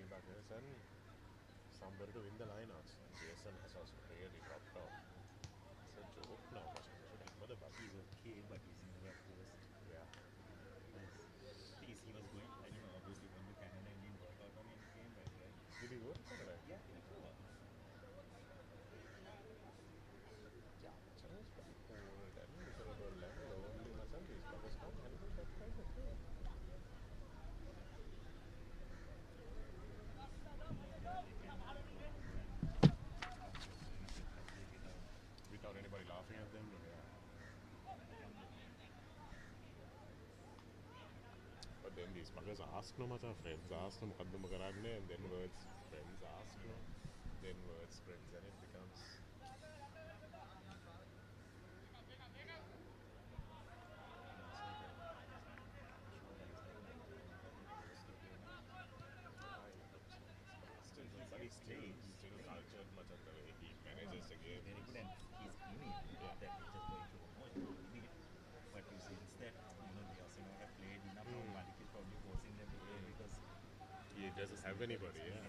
buckets and somebody to win the lineouts. Jason has also really dropped off. It's a joke now, but the bucket He's okay, but he's in the rough post. yeah. He was going, I don't know, obviously when the Canada and didn't work out on him, he came back, right? Did he go to Canada? Yeah, he did go. Yeah, China's pretty cool. That means it's about level only in assemblies, but it's not handled that kind of thing. Without anybody laughing at them, yeah. But then these buggers ask no matter, friends ask no, and then words, friends ask no, then words spreads, and it becomes. But he still cultured much of the way he manages the game. Very good, and he's in it. Yeah. That is just going to almost in it. But you see, instead, the Arsenal have played enough. Malik is probably forcing them to play because He doesn't have anybody, yeah.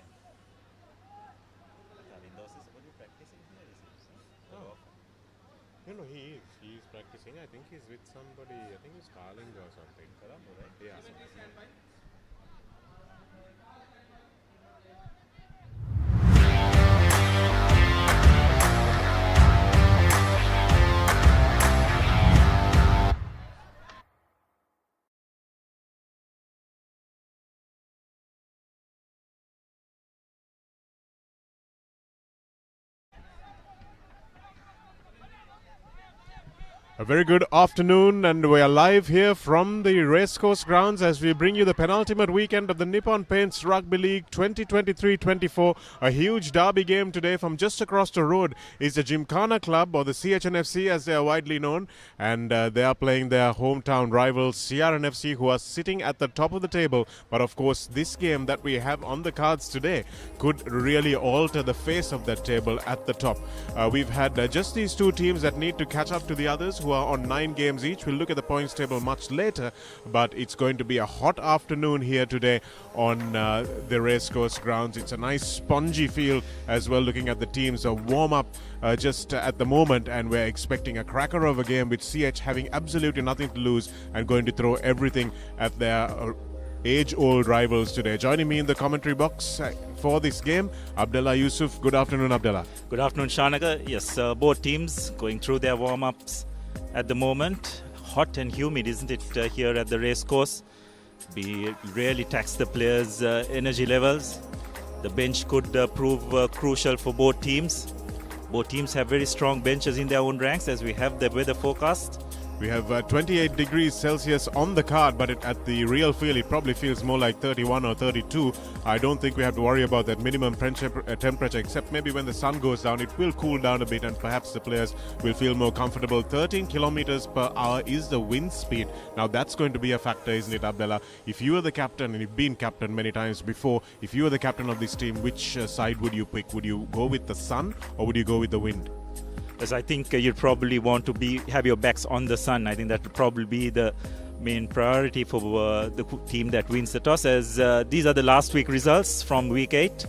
Kalindos is already practicing here, is it? Oh. No, he is. He's practicing. I think he's with somebody. I think he's Carling or something. Colombo, right? Yeah. A very good afternoon, and we are live here from the racecourse grounds as we bring you the penultimate weekend of the Nippon Paints Rugby League 2023-24. A huge derby game today. From just across the road is the Gymkhana Club, or the CH&FC as they are widely known, and they are playing their hometown rivals CR&FC, who are sitting at the top of the table. But of course, this game that we have on the cards today could really alter the face of that table at the top. We've had just these two teams that need to catch up to the others, who are on 9 games each. We'll look at the points table much later, but it's going to be a hot afternoon here today on the racecourse grounds. It's a nice spongy feel as well, looking at the teams. A warm-up just at the moment, and we're expecting a cracker of a game with CH having absolutely nothing to lose and going to throw everything at their age-old rivals today. Joining me in the commentary box for this game, Abdullah Yusuf. Good afternoon, Abdullah. Good afternoon, Shanaka. Yes, both teams going through their warm-ups at the moment. Hot and humid, isn't it, here at the racecourse? We really tax the players' energy levels. The bench could prove crucial for both teams. Both teams have very strong benches in their own ranks, as we have the weather forecast. We have 28 degrees Celsius on the card, but at the real feel, it probably feels more like 31 or 32. I don't think we have to worry about that minimum temperature, except maybe when the sun goes down, it will cool down a bit, and perhaps the players will feel more comfortable. 13 kilometers per hour is the wind speed. Now, that's going to be a factor, isn't it, Abdullah? If you were the captain, and you've been captain many times before, if you were the captain of this team, which side would you pick? Would you go with the sun, or would you go with the wind? As I think you'd probably want to have your backs on the sun. I think that would probably be the main priority for the team that wins the toss, as these are the last week results from week 8.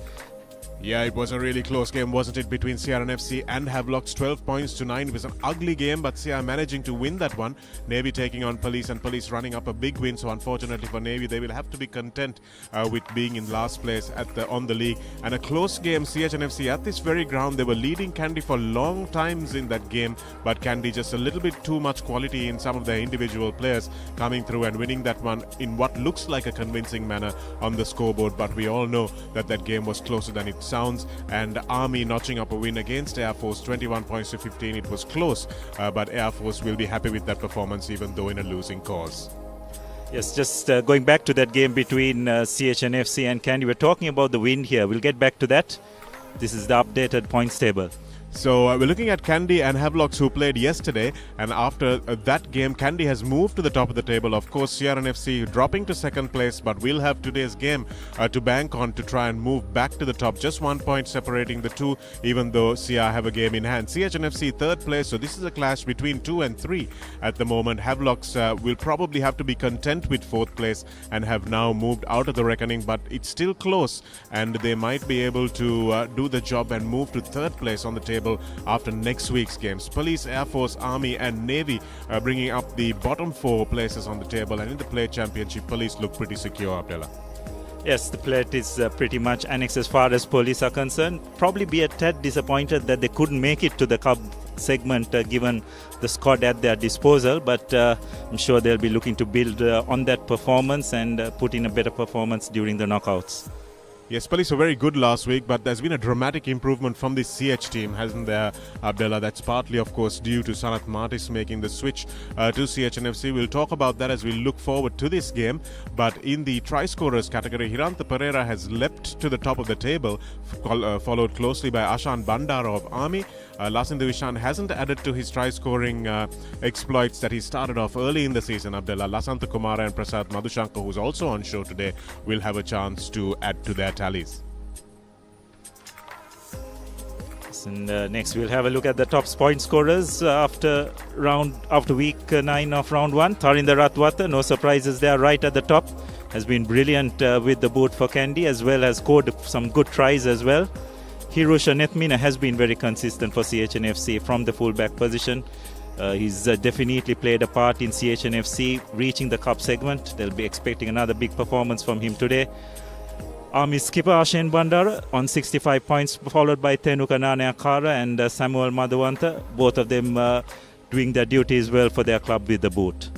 Yeah, it was a really close game, wasn't it, between CR&FC and Havelocks. 12 points to 9. It was an ugly game, but CR managing to win that one. Navy taking on Police, and Police running up a big win. So unfortunately for Navy, they will have to be content with being in last place on the league. And a close game, CH&FC at this very ground. They were leading Kandy for long times in that game, but Kandy just a little bit too much quality in some of their individual players coming through and winning that one in what looks like a convincing manner on the scoreboard. But we all know that that game was closer than it sounds, and Army notching up a win against Air Force, 21 points to 15. It was close, but Air Force will be happy with that performance, even though in a losing cause. Yes, just going back to that game between CH&FC and Kandy. We're talking about the wind here. We'll get back to that. This is the updated points table. So we're looking at Kandy and Havelocks, who played yesterday, and after that game, Kandy has moved to the top of the table. Of course, CR&FC dropping to second place, but we'll have today's game to bank on to try and move back to the top. Just 1 point separating the two, even though CR have a game in hand. CH&FC third place, so this is a clash between 2 and 3 at the moment. Havelocks will probably have to be content with fourth place and have now moved out of the reckoning, but it's still close, and they might be able to do the job and move to third place on the table after next week's games. Police, Air Force, Army and Navy bringing up the bottom 4 places on the table, and in the plate championship, Police look pretty secure, Abdullah. Yes, the plate is pretty much annexed as far as Police are concerned. Probably be a tad disappointed that they couldn't make it to the cup segment given the squad at their disposal, but I'm sure they'll be looking to build on that performance and put in a better performance during the knockouts. Yes, Police were very good last week, but there's been a dramatic improvement from the CH team, hasn't there, Abdullah? That's partly, of course, due to Sanat Martis making the switch to CH&FC. We'll talk about that as we look forward to this game. But in the try-scorers category, Hiranta Pereira has leapt to the top of the table, followed closely by Ashan Bandara of Army. Lasin Devishan hasn't added to his try-scoring exploits that he started off early in the season, Abdullah. Lasantha Kumara and Prasad Madhushankar, who's also on show today, will have a chance to add to their tallies. And next we'll have a look at the top point scorers after week 9 of round 1. Tharinda Ratwata, no surprises there, right at the top. Has been brilliant with the boot for Kandy, as well as scored some good tries as well. Hirusha Nethmina has been very consistent for CH&FC from the fullback position. He's definitely played a part in CH&FC reaching the cup segment. They'll be expecting another big performance from him today. Army skipper Ashen Bandara on 65 points, followed by Tenuka Naneakara and Samuel Madhawanta. Both of them doing their duties well for their club with the boot.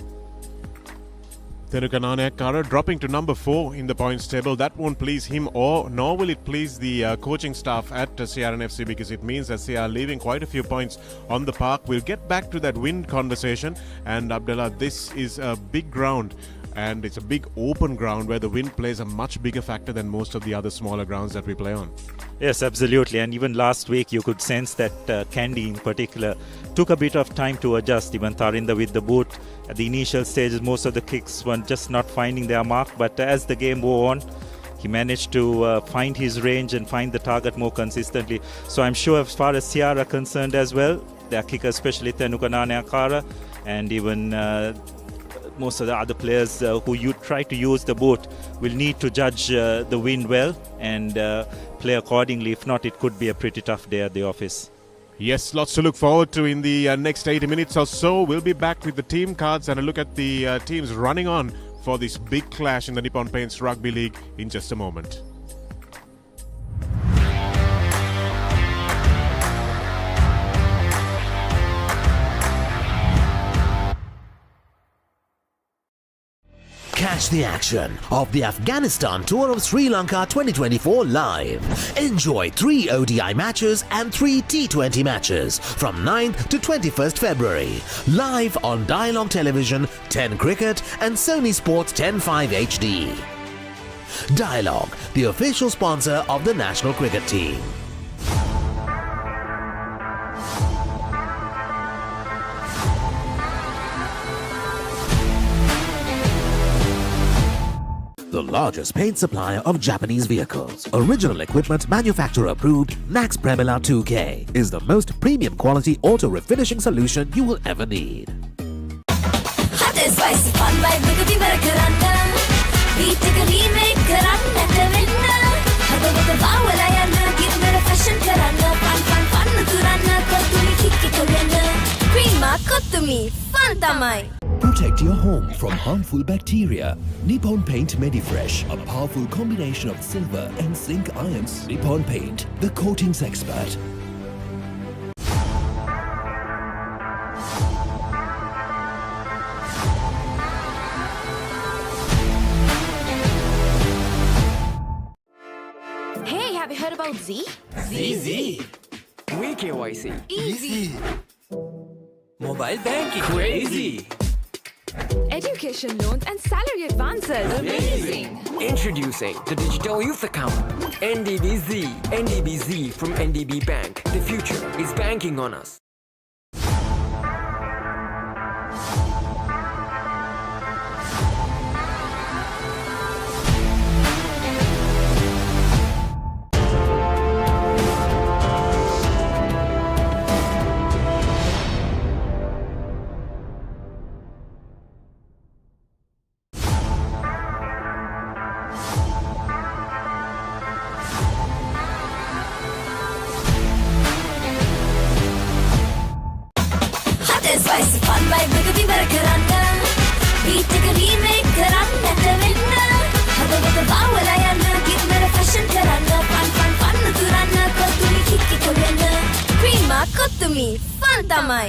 Tenuka Naneakara dropping to number 4 in the points table. That won't please him, nor will it please the coaching staff at CR&FC, because it means that they are leaving quite a few points on the park. We'll get back to that win conversation. And Abdullah, this is a big ground, and it's a big open ground where the wind plays a much bigger factor than most of the other smaller grounds that we play on. Yes, absolutely. And even last week you could sense that Kandy in particular took a bit of time to adjust. Even Tharinda with the boot at the initial stages, most of the kicks were just not finding their mark, but as the game wore on, he managed to find his range and find the target more consistently. So I'm sure as far as CR are concerned as well, their kicker, especially Tenuka Naneakara, and even most of the other players who you try to use the boat will need to judge the wind well and play accordingly. If not, it could be a pretty tough day at the office. Yes, lots to look forward to in the next 80 minutes or so. We'll be back with the team cards and a look at the teams running on for this big clash in the Nippon Paints Rugby League in just a moment. Catch the action of the Afghanistan Tour of Sri Lanka 2024 live. Enjoy 3 ODI matches and 3 T20 matches from 9th to 21st February. Live on Dialog Television, 10 Cricket and Sony Sports 10.5 HD. Dialog, the official sponsor of the national cricket team. The largest paint supplier of Japanese vehicles. Original equipment manufacturer approved, Max Premila 2K is the most premium quality auto refinishing solution you will ever need. Hot and spicy fun vibe with the Karanda. We take a remake Karanda Karanda. Hado with the Bawala give me a fashion Karanda. Fun Karanda Kotumi Kiki Karanda. Prima Kotumi Fun Tamai. Protect your home from harmful bacteria. Nippon Paint Medifresh, a powerful combination of silver and zinc ions. Nippon Paint, the coatings expert. Hey, have you heard about Z? Z. We KYC. Easy. Mobile banking. Crazy. Education loans and salary advances. Amazing! Introducing the Digital Youth Account. NDBZ. NDBZ from NDB Bank. The future is banking on us. Hot and spicy fun by Rugby Marakaranda. Beat a remake Karanda Winna. Hada wada Vawalayana, give me a fashion Karanda. Fun Turana, Kotumi Kiki Korena. Prima Kotumi, fun tamai.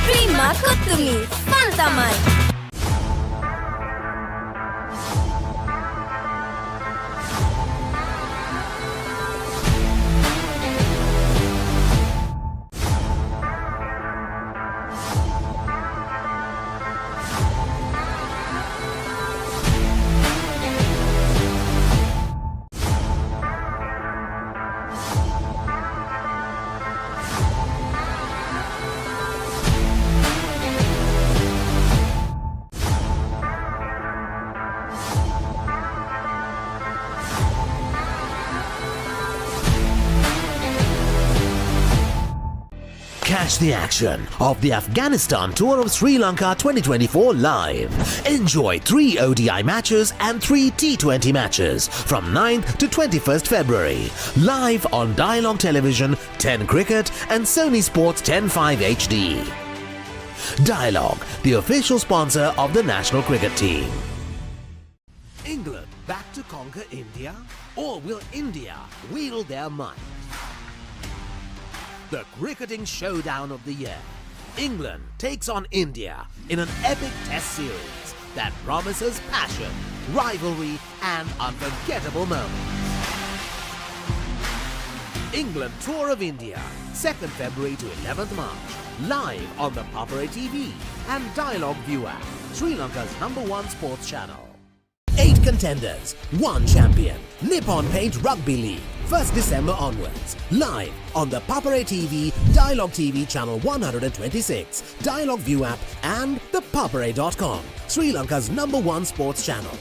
Prima Kotumi, fun tamai. Catch the action of the Afghanistan Tour of Sri Lanka 2024 live. Enjoy 3 ODI matches and 3 T20 matches from 9th to 21st February. Live on Dialog Television, 10 Cricket and Sony Sports 10.5 HD. Dialog, the official sponsor of the national cricket team. England back to conquer India? Or will India wield their might? The cricketing showdown of the year. England takes on India in an epic test series that promises passion, rivalry and unforgettable moments. England Tour of India, 2nd February to 11th March, live on the Papare TV and Dialog ViU app, Sri Lanka's #1 sports channel. 8 contenders, 1 champion. Nippon Paint Rugby League, 1st December onwards. Live on the Papare TV, Dialog TV channel 126, Dialog ViU app and ThePapare.com, Sri Lanka's #1 sports channel.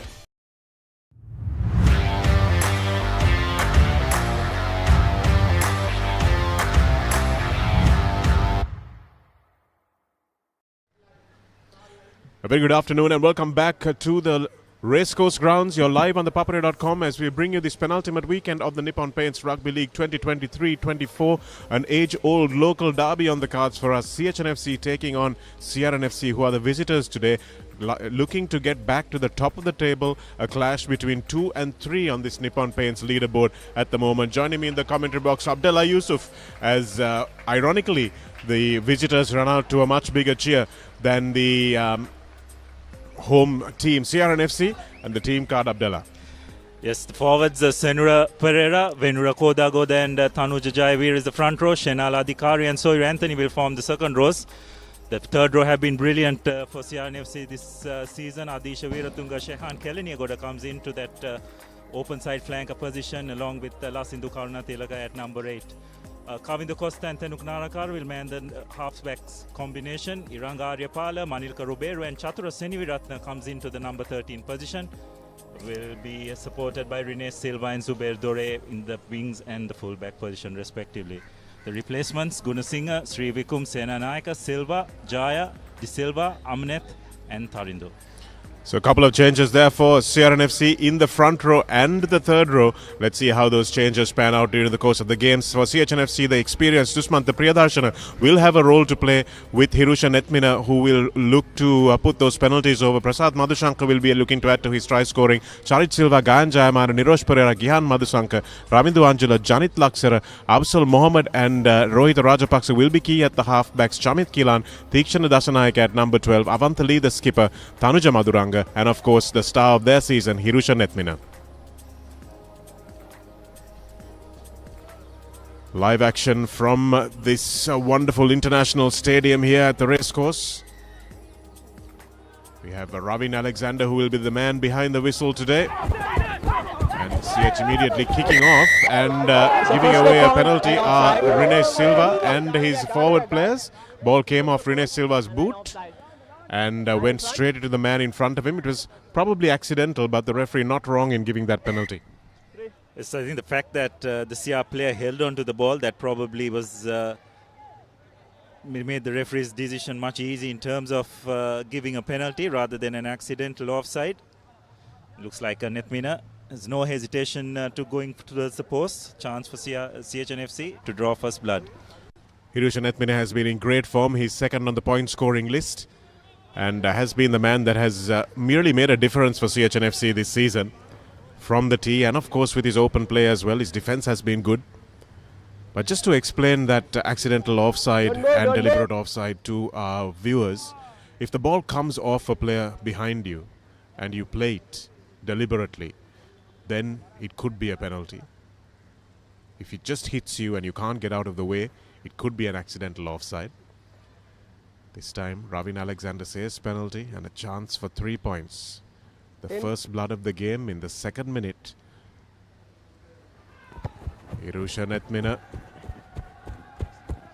A very good afternoon and welcome back to the Racecourse Grounds. You're live on the Papare.com as we bring you this penultimate weekend of the Nippon Paints Rugby League 2023-24. An age-old local derby on the cards for us. CH&FC taking on CR&FC, who are the visitors today, looking to get back to the top of the table. A clash between 2 and 3 on this Nippon Paints leaderboard at the moment. Joining me in the commentary box, Abdullah Yusuf, as ironically the visitors run out to a much bigger cheer than the home team, CR&FC, and the team card, Abdullah. Yes, the forwards, Senura Pereira, Venura Kodagoda and Tanuja Jayavir is the front row. Shenala Adhikari and Soyer Anthony will form the second rows. The third row have been brilliant for CR&FC this season. Adisha Viratunga Shehan Keleniagoda comes into that open side flanker position along with Lasindu Karuna Tilaka at number 8. Kavindu Costa and Tenuk Narakar will man the halfbacks combination. Iranga Aryapala, Manilka Rubero and Chatura Seniviratna comes into the number 13 position. Will be supported by Rene Silva and Zubair Dore in the wings and the fullback position respectively. The replacements, Gunasinghe, Sri Vikum, Senanayaka, Silva, Jaya, De Silva, Amnet and Tharindo. So a couple of changes there for CR&FC in the front row and the third row. Let's see how those changes pan out during the course of the games. For CH&FC, the experienced Dusmant Priyadarshana will have a role to play with Hirusha Netmina, who will look to put those penalties over. Prasad Madhushankar will be looking to add to his try scoring. Charit Silva, Gayan Jayamara, Nirosh Pereira, Gihan Madhusankar, Ramindu Angela, Janit Laksara, Absal Mohammed and Rohit Rajapaksa will be key at the halfbacks. Chamit Kilan, Tikshana Dasanayake at number 12, Avantali the skipper, Tanuja Maduranga, Viratanga, and of course the star of their season, Hirusha Nethmina. Live action from this wonderful international stadium here at the racecourse. We have Ravin Alexander, who will be the man behind the whistle today. And CH immediately kicking off and giving away a penalty are Rene Silva and his forward players. Ball came off Rene Silva's boot and went straight into the man in front of him. It was probably accidental, but the referee not wrong in giving that penalty. Yes, I think the fact that the CR player held on to the ball, that probably was made the referee's decision much easy in terms of giving a penalty rather than an accidental offside. Looks like Nethmina has no hesitation to going towards the post. Chance for CH&FC to draw first blood. Hirusha Nethmina has been in great form. He's second on the point scoring list and has been the man that has merely made a difference for CH&FC this season. From the tee, and of course with his open play as well. His defense has been good. But just to explain that accidental offside and deliberate offside to our viewers, if the ball comes off a player behind you and you play it deliberately, then it could be a penalty. If it just hits you and you can't get out of the way, it could be an accidental offside. This time Ravin Alexander says penalty and a chance for 3 points. The first blood of the game in the second minute. Hirusha Nethmina.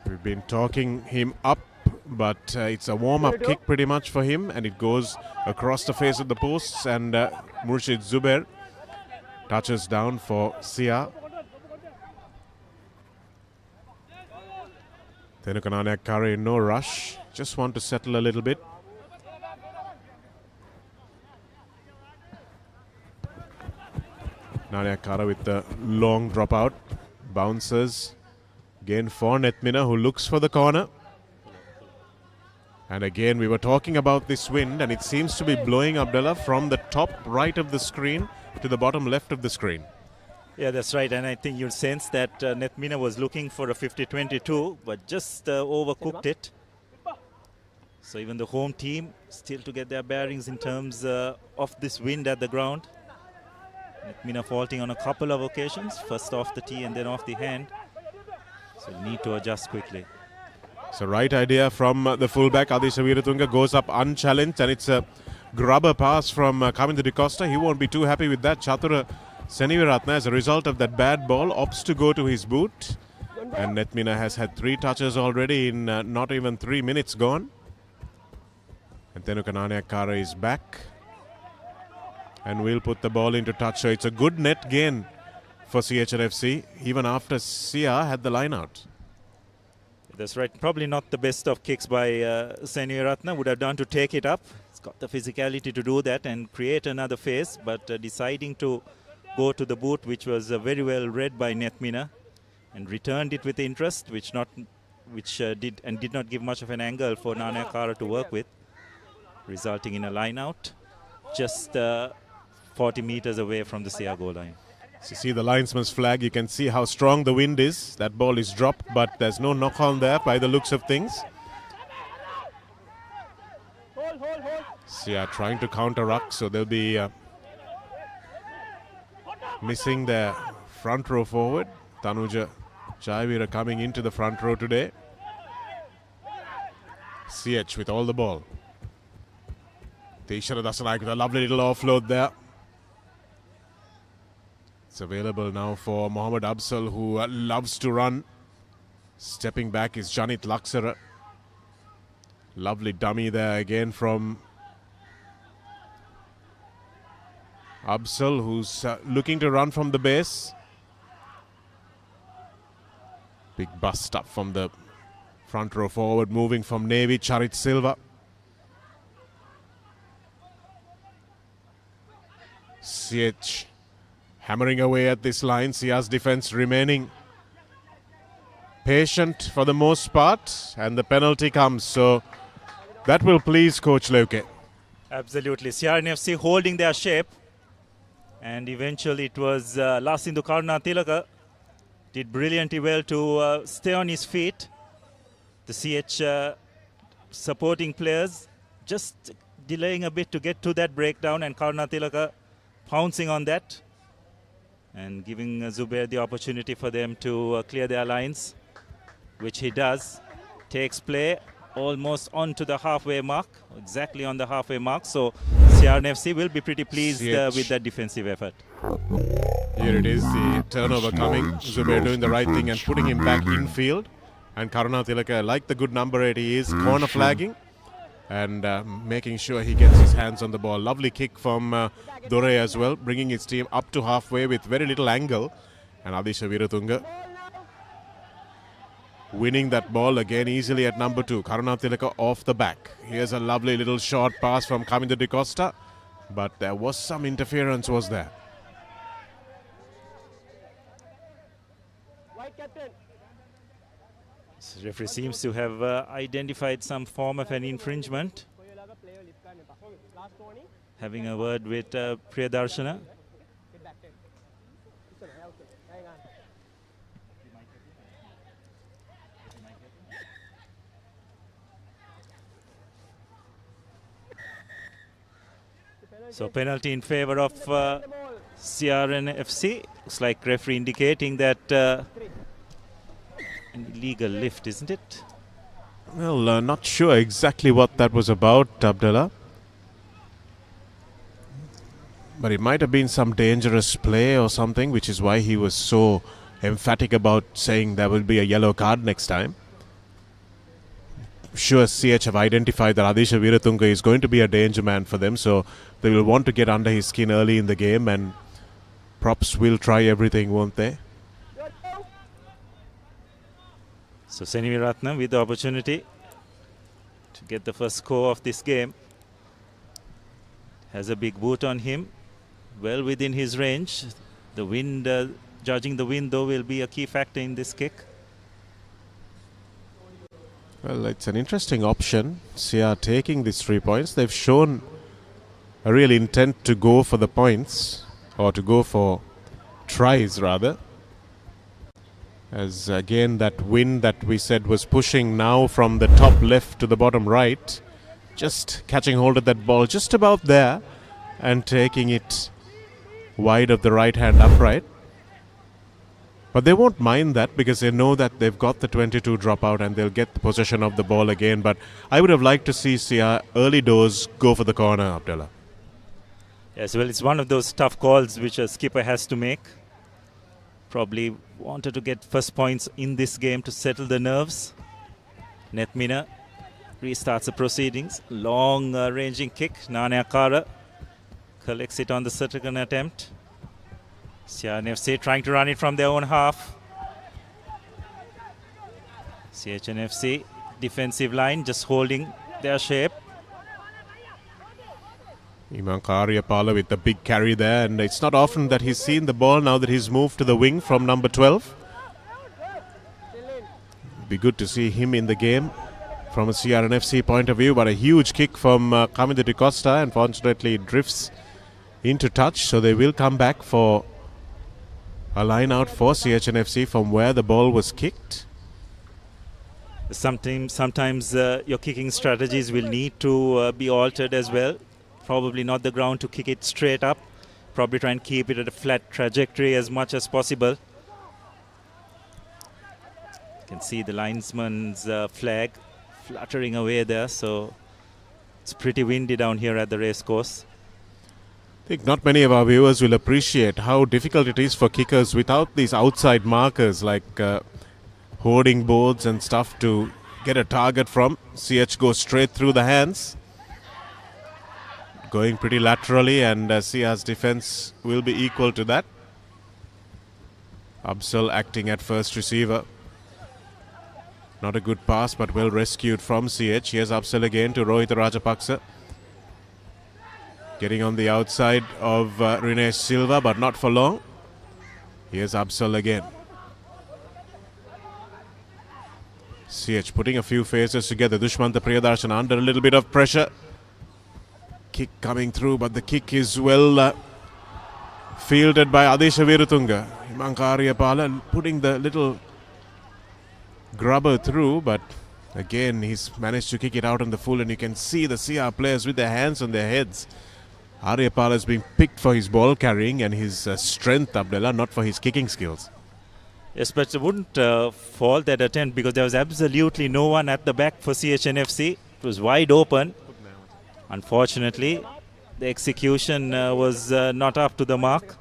We've been talking him up, but it's a warm-up kick pretty much for him, and it goes across the face of the posts, and Murshid Zubair touches down for CR. Thenuka Kare in no rush, just want to settle a little bit. Nanyakara with the long dropout. Bounces. Again for Nethmina, who looks for the corner. And again, we were talking about this wind, and it seems to be blowing, Abdullah, from the top right of the screen to the bottom left of the screen. Yeah, that's right. And I think you'll sense that Nethmina was looking for a 50-22, but just overcooked it. So even the home team still to get their bearings in terms of this wind at the ground. Nethmina faulting on a couple of occasions, first off the tee and then off the hand. So need to adjust quickly. So right idea from the fullback, Adisha Viratunga, goes up unchallenged, and it's a grubber pass from Kamindu De Costa. He won't be too happy with that. Chatura Seniviratna, as a result of that bad ball, opts to go to his boot. And Nethmina has had 3 touches already in not even 3 minutes gone. And Thenuka Nanyakara is back. And we'll put the ball into touch. So it's a good net gain for CH&FC, even after CR had the line out. That's right. Probably not the best of kicks by Seniviratna. Would have done to take it up. He's got the physicality to do that and create another phase, but deciding to go to the boot, which was very well read by Nethmina, and returned it with interest, which did not give much of an angle for Nanyakara to work with, resulting in a line out. Just 40 meters away from the CR goal line. So you see the linesman's flag, you can see how strong the wind is. That ball is dropped, but there's no knock on there by the looks of things. CR trying to counter-ruck, so they'll be missing their front row forward. Tanuja Jayavira coming into the front row today. CH with all the ball. Teshara Dasanaik with a lovely little offload there. It's available now for Mohammad Absal, who loves to run. Stepping back is Janit Laksara. Lovely dummy there again from Absal, who's looking to run from the base. Big bust up from the front row forward, moving from Navy, Charit Silva. CH hammering away at this line. CR's defense remaining patient for the most part, and the penalty comes. So that will please Coach Loke. Absolutely. CR&FC holding their shape, and eventually it was Lasindu Karuna Tilaka did brilliantly well to stay on his feet. The CH supporting players just delaying a bit to get to that breakdown, and Karunatilaka pouncing on that and giving Zubair the opportunity for them to clear their lines, which he does. Takes play almost onto the halfway mark, exactly on the halfway mark. So CR&FC will be pretty pleased with that defensive effort. Here it is, the turnover coming. Zubair doing the right thing and putting him back infield. And Karunatilaka, like the good number 8 he is, corner flagging and making sure he gets his hands on the ball. Lovely kick from Dore as well, bringing his team up to halfway with very little angle. And Adisha Weeratunga winning that ball again easily at number 2. Karunatilaka off the back. Here's a lovely little short pass from Kaminda De Costa, but there was some interference, was there? So referee seems to have identified some form of an infringement. Having a word with Priyadarshana. So penalty in favor of CR&FC. Looks like referee indicating that an illegal lift, isn't it? Well, not sure exactly what that was about, Abdullah. But it might have been some dangerous play or something, which is why he was so emphatic about saying there will be a yellow card next time. Sure, CH have identified that Adisha Weeratunga is going to be a danger man for them, so they will want to get under his skin early in the game, and props will try everything, won't they? So Seniviratnam with the opportunity to get the first score of this game. Has a big boot on him, well within his range. The wind, judging the wind though, will be a key factor in this kick. Well, it's an interesting option. CR taking these 3 points. They've shown a real intent to go for the points, or to go for tries rather. As again that wind that we said was pushing now from the top left to the bottom right, just catching hold of that ball just about there and taking it wide of the right hand upright. But they won't mind that because they know that they've got the 22 dropout and they'll get the possession of the ball again. But I would have liked to see CR early doors go for the corner, Abdullah. Yes, well, it's one of those tough calls which a skipper has to make. Probably wanted to get first points in this game to settle the nerves. Netmina restarts the proceedings. Long ranging kick. Naneakara collects it on the second attempt. CR&FC trying to run it from their own half. CH&FC defensive line just holding their shape. Iman Karyapala with the big carry there, and it's not often that he's seen the ball now that he's moved to the wing from number 12. It'd be good to see him in the game from a CR&FC point of view, but a huge kick from Kaminda De Costa. Unfortunately, it drifts into touch, so they will come back for a line out for CH&FC from where the ball was kicked. Sometimes your kicking strategies will need to be altered as well. Probably not the ground to kick it straight up. Probably try and keep it at a flat trajectory as much as possible. You can see the linesman's flag fluttering away there, so it's pretty windy down here at the racecourse. I think not many of our viewers will appreciate how difficult it is for kickers without these outside markers like hoarding boards and stuff to get a target from. CH goes straight through the hands, going pretty laterally, and CR's defense will be equal to that. Absal acting at first receiver. Not a good pass, but well rescued from CH. Here's Absal again to Rohit Rajapaksa. Getting on the outside of Rinesh Silva, but not for long. Here's Absal again. CH putting a few phases together. Dushmanta Priyadarshana under a little bit of pressure. Kick coming through, but the kick is well fielded by Adisha Weeratunga. Iman Karyapala putting the little grubber through, but Again, he's managed to kick it out on the full, and you can see the CR players with their hands on their heads. Aryapala is being picked for his ball carrying and his strength, Abdullah, not for his kicking skills. Yes, but it wouldn't fault that attempt because there was absolutely no one at the back for CH&FC. It was wide open. Unfortunately, the execution was not up to the mark.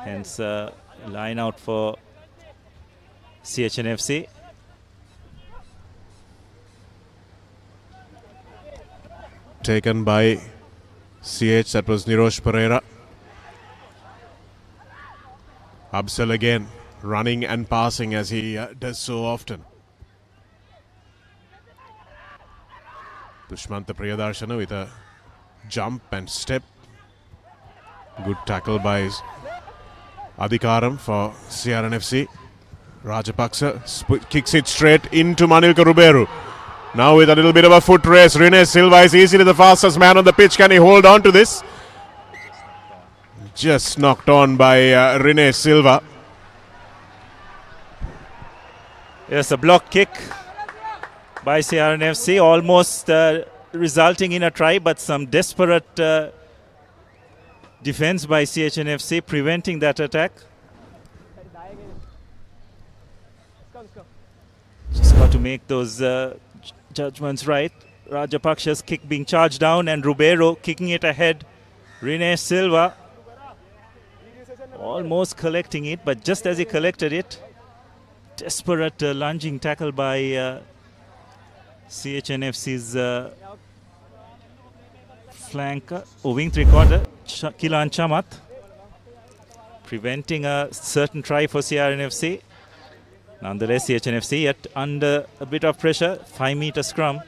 Hence, line out for CH&FC. Taken by CH, that was Nirosh Pereira. Absal again, running and passing as he does so often. Dushmanta Priyadarshana with a jump and step. Good tackle by Adhikaram for CR&FC. Rajapaksa kicks it straight into Manilka Ruberu. Now with a little bit of a foot race, Rene Silva is easily the fastest man on the pitch. Can he hold on to this? Just knocked on by Rene Silva. Yes, a block kick by CR&FC, almost resulting in a try, but some desperate defense by CH&FC preventing that attack. Just got to make those judgments right. Rajapaksha's kick being charged down and Rubeiro kicking it ahead. Rene Silva almost collecting it, but just as he collected it, desperate lunging tackle by CH&FC's flanker, wing three-quarter, Kilan Chamat, preventing a certain try for CR&FC. Nonetheless, CH&FC yet under a bit of pressure, 5-meter scrum.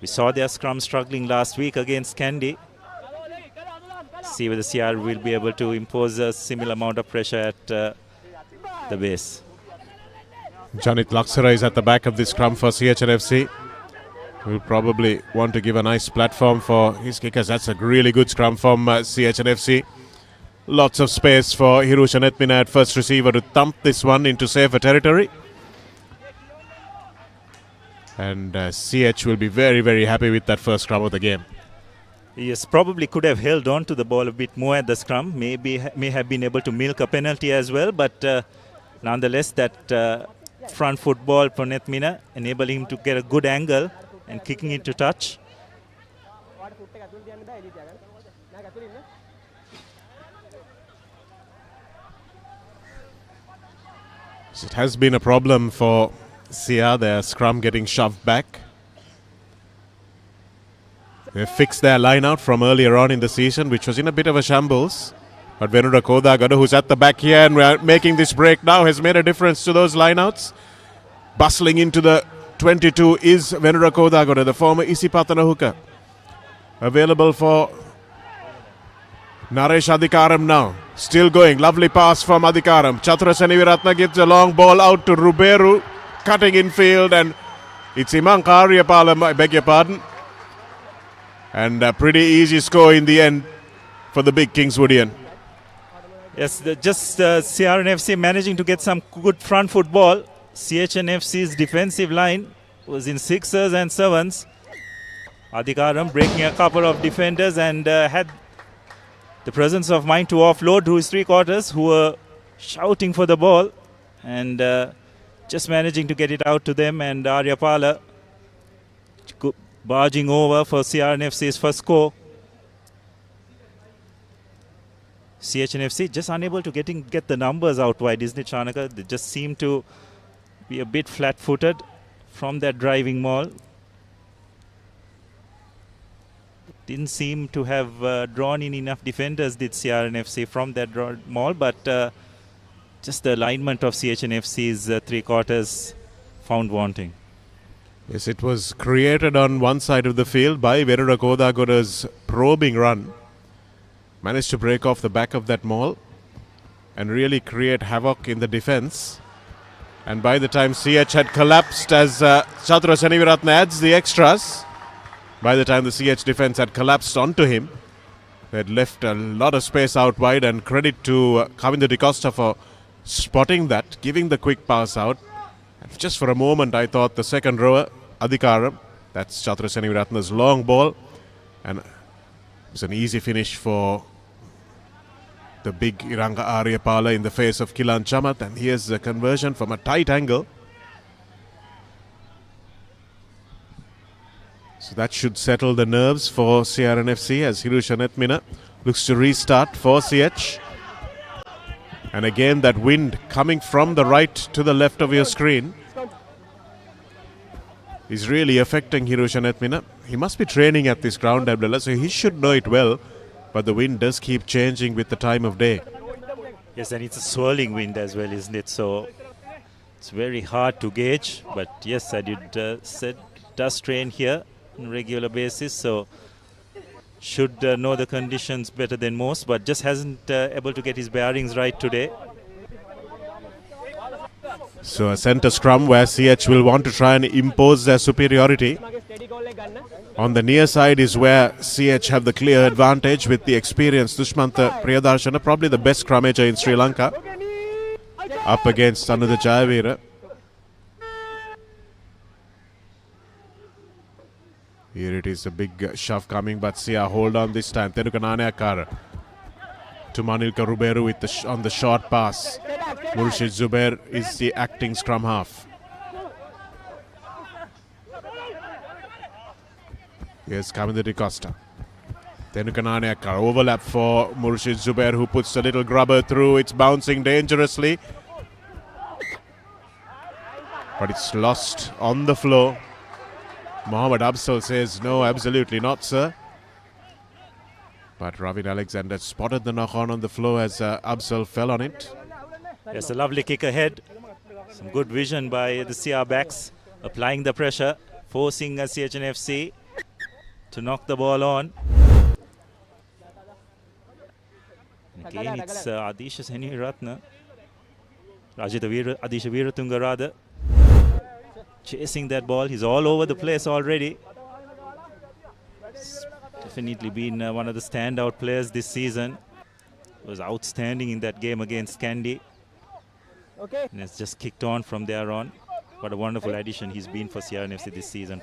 We saw their scrum struggling last week against Kandy. See whether CR will be able to impose a similar amount of pressure at the base. Janit Laksara is at the back of the scrum for CH&FC. Will probably want to give a nice platform for his kickers. That's a really good scrum from CH&FC. Lots of space for Hirusha Netmina at first receiver to thump this one into safer territory. And CH will be very, very happy with that first scrum of the game. Yes, probably could have held on to the ball a bit more at the scrum. May have been able to milk a penalty as well. But nonetheless, that front football for Netmina enabling him to get a good angle and kicking it to touch. It has been a problem for CR, their scrum getting shoved back. They fixed their line out from earlier on in the season, which was in a bit of a shambles. But Venura Kodagada, who's at the back here and making this break now, has made a difference to those lineouts. Bustling into the 22 is Venura Kodagada, the former Isipatana hooker. Available for Naresh Adhikaram now. Still going. Lovely pass from Adhikaram. Chatura Seniviratna gives a long ball out to Ruberu. Cutting in field, and it's Imanka Aryapala, I beg your pardon. And a pretty easy score in the end for the big Kingswoodian. Yes, just CR&FC managing to get some good front football. CH&FC's defensive line was in 6s and 7s. Adhikaram breaking a couple of defenders and had the presence of mind to offload to his three-quarters who were shouting for the ball and just managing to get it out to them, and Aryapala barging over for CR&FC's first score. CH&FC just unable to get the numbers out wide, isn't it, Chanaka? They just seem to be a bit flat-footed from that driving maul. Didn't seem to have drawn in enough defenders, did CR&FC, from that maul, but just the alignment of CH&FC's three-quarters found wanting. Yes, it was created on one side of the field by Venura Kodagada's probing run. Managed to break off the back of that maul and really create havoc in the defense. And by the time CH had collapsed, as Chatura Seniviratna adds the extras, by the time the CH defense had collapsed onto him, they had left a lot of space out wide, and credit to Kavinda Di Costa for spotting that, giving the quick pass out, And just for a moment, I thought the second rower, Adhikaram, that's Chatraseni Ratna's long ball, and it was an easy finish for the big Iranga Aryapala in the face of Kilan Chamat, and here's the conversion from a tight angle. So that should settle the nerves for CR&FC as Hirusha Netmina looks to restart for CH. And again that wind coming from the right to the left of your screen is really affecting Hirusha Netmina. He must be training at this ground, Abdullah, so he should know it well. But the wind does keep changing with the time of day. Yes, and it's a swirling wind as well, isn't it? So it's very hard to gauge. But yes, I did said does train here on a regular basis, so should know the conditions better than most, but just hasn't able to get his bearings right today. So a centre scrum where CH will want to try and impose their superiority. On the near side is where CH have the clear advantage with the experienced Dushmantha Priyadarshana, probably the best scrummager in Sri Lanka, up against Anuja Jayavira. Here it is, a big shove coming, but Sia hold on this time. Tenukananayakara to Manilka Ruberu with on the short pass. Murshid Zubair is the acting scrum half. Here's Kamindari Costa. Tenukananayakara overlap for Murshid Zubair, who puts a little grubber through. It's bouncing dangerously, but it's lost on the floor. Mohammad Absal says, no, absolutely not, sir. But Ravin Alexander spotted the knock on the floor as Absal fell on it. Yes, a lovely kick ahead. Some good vision by the CR backs, applying the pressure, forcing CH&FC to knock the ball on. And again, it's Adisha Seni Ratna. Adisha Veeratunga rather. Chasing that ball. He's all over the place already. He's definitely been one of the standout players this season. Was outstanding in that game against Kandy. And has just kicked on from there on. What a wonderful addition he's been for CR&FC this season,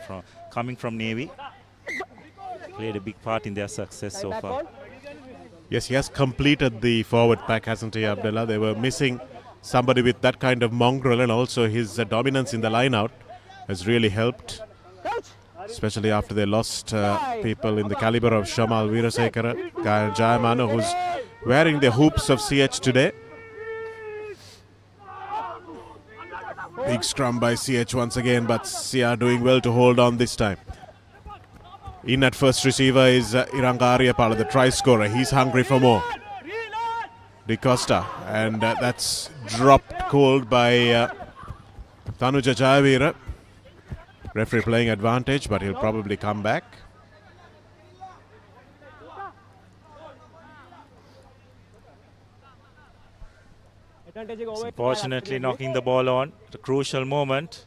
coming from Navy. Played a big part in their success so far. Yes, he has completed the forward pack, hasn't he, Abdullah? They were missing somebody with that kind of mongrel, and also his dominance in the line-out has really helped, especially after they lost people in the caliber of Shamal Veerasekara, Jayamano, who's wearing the hoops of CH today. Big scrum by CH once again, but CR doing well to hold on this time. In at first receiver is Iranga Aryapala, the try scorer. He's hungry for more. De Costa, and that's dropped cold by Tanuja Jayavira. Referee playing advantage, but he'll probably come back. Unfortunately, knocking the ball on at a crucial moment.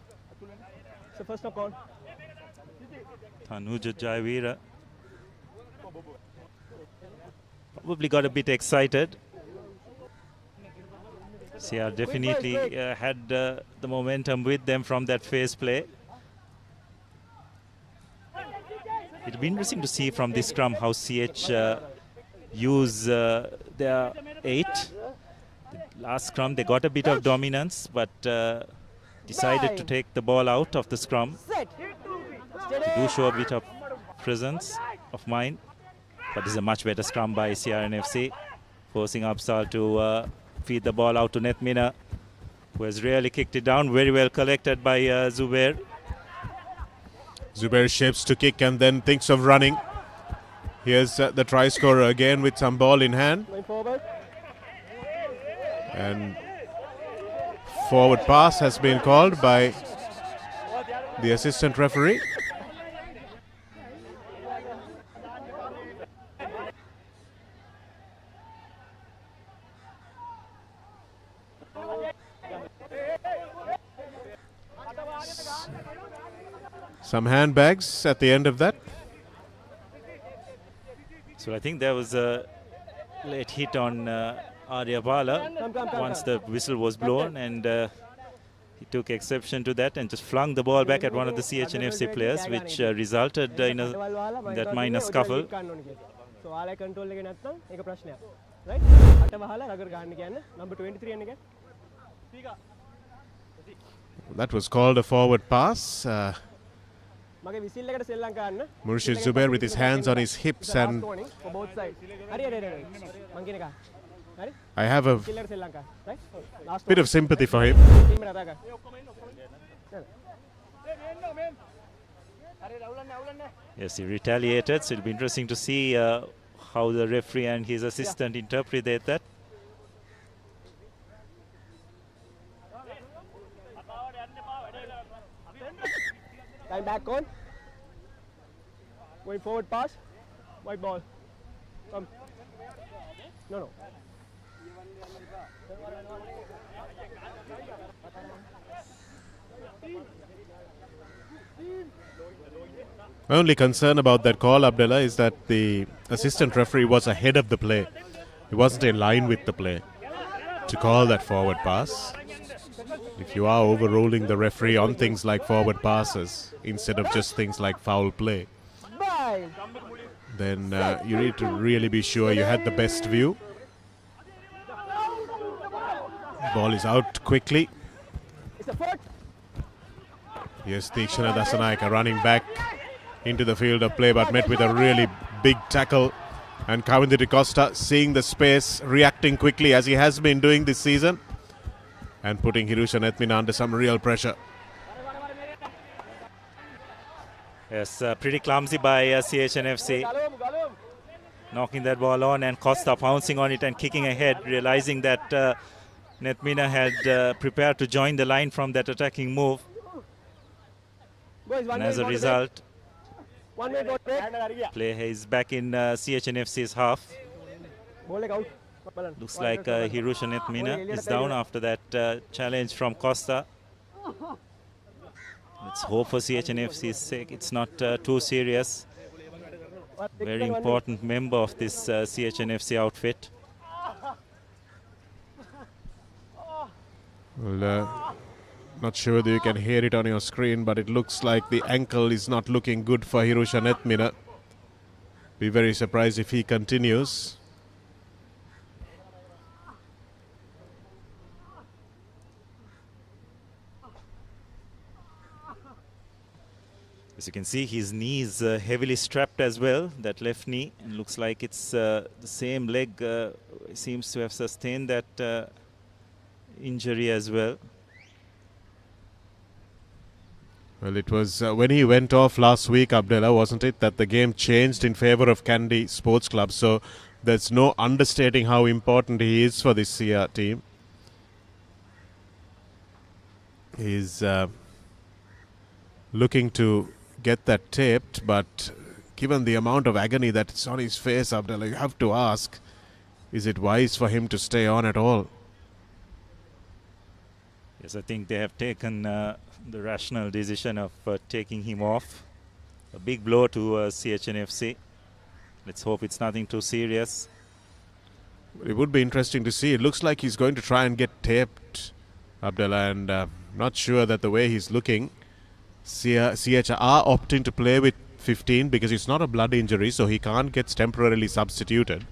Tanuja Jayavira probably got a bit excited. CR definitely had the momentum with them from that phase play. It'll be interesting to see from this scrum how CH use their 8. The last scrum they got a bit of dominance, but decided to take the ball out of the scrum. They do show a bit of presence of mind, but this is a much better scrum by CR&FC, forcing Absal to feed the ball out to Netmina, who has really kicked it down. Very well collected by Zubair. Zubair shapes to kick and then thinks of running. Here's the try scorer again with some ball in hand. And forward pass has been called by the assistant referee. Some handbags at the end of that. So I think there was a late hit on Aryapala once the whistle was blown, and he took exception to that and just flung the ball back at one of the CH&FC players, which resulted in that minor scuffle. That was called a forward pass. Murshid Zubair with his hands on his hips, and I have a bit of sympathy for him. Yes, he retaliated, so it'll be interesting to see how the referee and his assistant interpreted that. Time back on. Going forward pass. White ball. Come. No. My only concern about that call, Abdullah, is that the assistant referee was ahead of the play. He wasn't in line with the play to call that forward pass. If you are overruling the referee on things like forward passes instead of just things like foul play, then you need to really be sure you had the best view. Ball is out quickly. Yes, Tikshana Dasanayaka running back into the field of play, but met with a really big tackle. And Kavindiri Costa seeing the space, reacting quickly as he has been doing this season, and putting Hirusha Nethmina under some real pressure. Yes, pretty clumsy by CH&FC. Knocking that ball on, and Costa pouncing on it and kicking ahead, realizing that Nethmina had prepared to join the line from that attacking move. And as a result, play is back in CH&FC's half. Looks like Hirusha Nethmina is down after that challenge from Costa. Let's hope for CH&FC's sake it's not too serious. Very important member of this CH&FC outfit. Well, not sure whether you can hear it on your screen, but it looks like the ankle is not looking good for Hirusha Nethmina. Be very surprised if he continues. As you can see, his knee is heavily strapped as well, that left knee. And looks like it's the same leg seems to have sustained that injury as well. Well, it was when he went off last week, Abdullah, wasn't it, that the game changed in favour of Kandy Sports Club. So there's no understating how important he is for this CR team. He's looking to get that taped, but given the amount of agony that's on his face, Abdullah, you have to ask, is it wise for him to stay on at all? Yes, I think they have taken the rational decision of taking him off. A big blow to CH&FC. Let's hope it's nothing too serious. It would be interesting to see. It looks like he's going to try and get taped, Abdullah, and not sure that the way he's looking, CH are opting to play with 15 because it's not a blood injury, so he can't get temporarily substituted.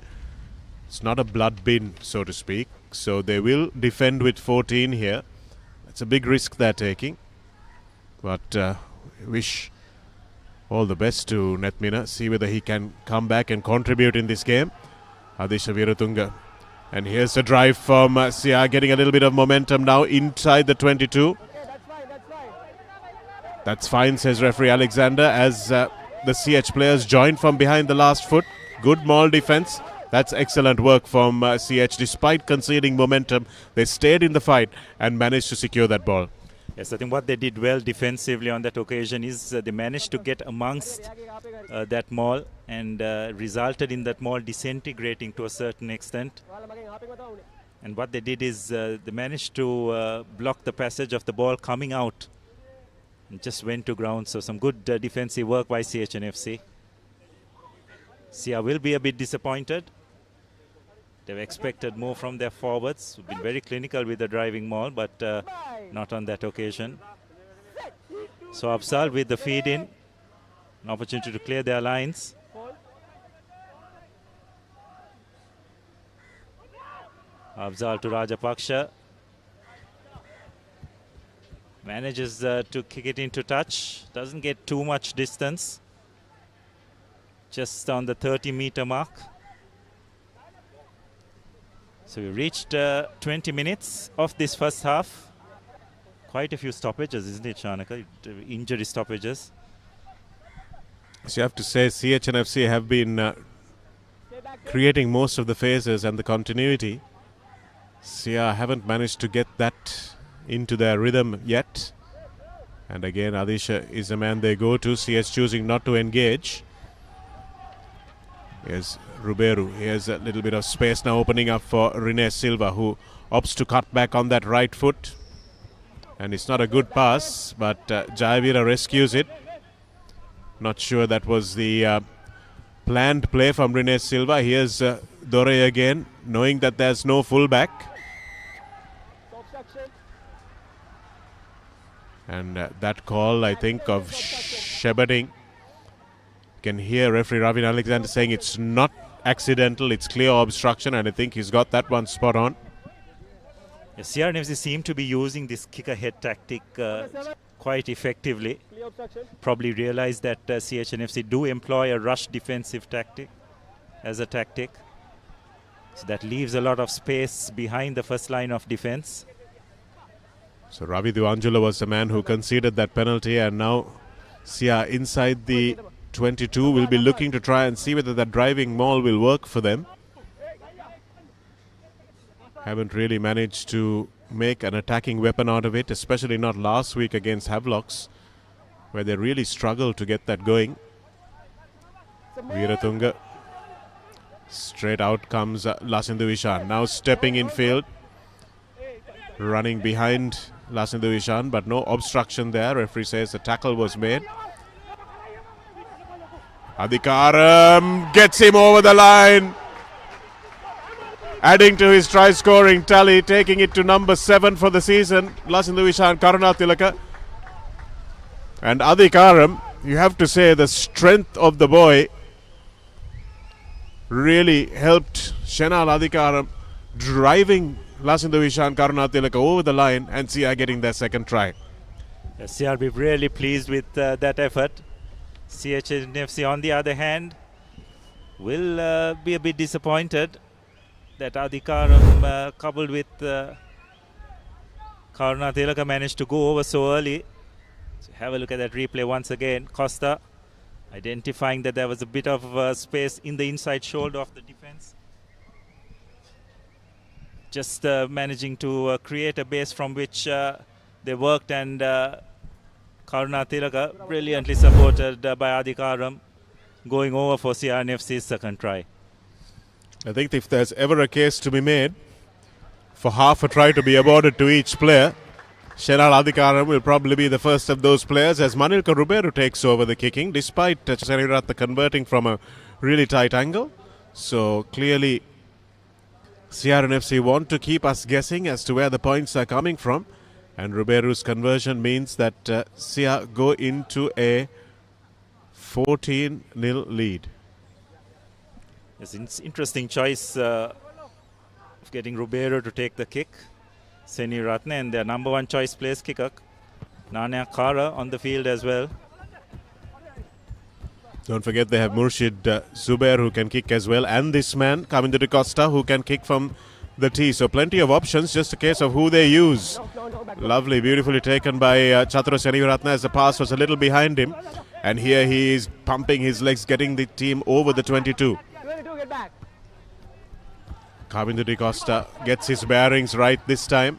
It's not a blood bin, so to speak. So they will defend with 14 here. It's a big risk they're taking. But wish all the best to Nethmina. See whether he can come back and contribute in this game. Adisha Viratunga. And here's the drive from CR, getting a little bit of momentum now inside the 22. That's fine, says referee Alexander, as the CH players join from behind the last foot. Good maul defense. That's excellent work from CH. Despite conceding momentum, they stayed in the fight and managed to secure that ball. Yes, I think what they did well defensively on that occasion is they managed to get amongst that maul and resulted in that maul disintegrating to a certain extent. And what they did is they managed to block the passage of the ball coming out. And just went to ground, so some good defensive work by CH&FC. CR will be a bit disappointed. They've expected more from their forwards, who've been very clinical with the driving maul, but not on that occasion. So Afzal with the feed in, an opportunity to clear their lines. Afzal to Rajapaksha. Manages to kick it into touch. Doesn't get too much distance. Just on the 30-meter mark. So we reached 20 minutes of this first half. Quite a few stoppages, isn't it, Shanaka? Injury stoppages. So you have to say CH&FC have been creating most of the phases and the continuity. CR haven't managed to get that into their rhythm yet. And again, Adisha is the man they go to. CS choosing not to engage. Here's Ruberu. Here's a little bit of space now opening up for Rene Silva, who opts to cut back on that right foot. And it's not a good pass, but Jayavira rescues it. Not sure that was the planned play from Rene Silva. Here's Dore again, knowing that there's no fullback. And that call, I think, of shepherding. You can hear referee Ravin Alexander saying it's not accidental, it's clear obstruction, and I think he's got that one spot on. Yes, CR&FC seem to be using this kick-ahead tactic quite effectively. Probably realize that CH&FC do employ a rush defensive tactic as a tactic. So that leaves a lot of space behind the first line of defense. So Ravi Duanjula was the man who conceded that penalty, and now CR inside the 22 will be looking to try and see whether that driving maul will work for them. Haven't really managed to make an attacking weapon out of it, especially not last week against Havelocks, where they really struggled to get that going. Veeratunga. Straight out comes Lasindu Ishan. Now stepping in field. Running behind Lasindu Ishan, but no obstruction there. Referee says the tackle was made. Adhikaram gets him over the line. Adding to his try-scoring tally, taking it to number 7 for the season. Lasindu Ishan, Karuna Tilaka. And Adhikaram, you have to say the strength of the boy really helped Shenal Adhikaram driving Lasindu Ishan, Karuna Tilaka over the line, and CR getting their second try. Yes, CR be really pleased with that effort. CH&FC, on the other hand, will be a bit disappointed that Adhikaram, coupled with Karuna Tilaka, managed to go over so early. So have a look at that replay once again. Costa identifying that there was a bit of space in the inside shoulder of the defense. Just managing to create a base from which they worked, and Karuna Tilaka brilliantly supported by Adhikaram, going over for CR&FC's second try. I think if there's ever a case to be made for half a try to be awarded to each player, Shenal Adhikaram will probably be the first of those players, as Manilka Ruberu takes over the kicking, despite Cheriratna converting from a really tight angle. So clearly CR&FC want to keep us guessing as to where the points are coming from, and Ruberu's conversion means that CR go into a 14-0 lead. It's an interesting choice of getting Ruberu to take the kick. Seni Ratne, and their number 1 choice place kicker, Nanya Kara, on the field as well. Don't forget they have Murshid Zubair, who can kick as well, and this man, Kamindu de Costa, who can kick from the tee. So plenty of options, just a case of who they use. Lovely, beautifully taken by Chatru Senivaratna, as the pass was a little behind him. And here he is pumping his legs, getting the team over the 22. Kamindu de Costa gets his bearings right this time.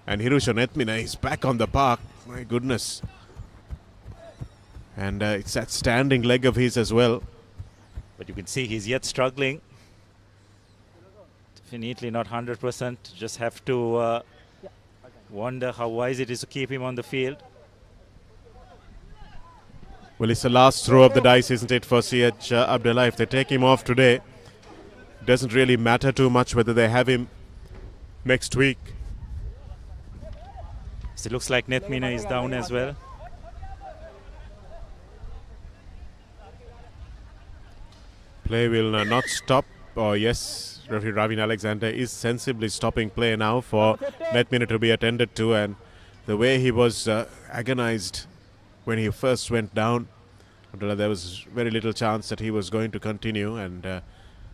And Hirusha Netmina is back on the park. My goodness. And it's that standing leg of his as well. But you can see he's yet struggling. Definitely not 100%. Just have to wonder how wise it is to keep him on the field. Well, it's the last throw of the dice, isn't it, for CH Abdullah? If they take him off today, doesn't really matter too much whether they have him next week. So it looks like Netmina is down as well. Play will not stop. Oh yes, referee Ravin Alexander is sensibly stopping play now for Netmina to be attended to, and the way he was agonized when he first went down, there was very little chance that he was going to continue, and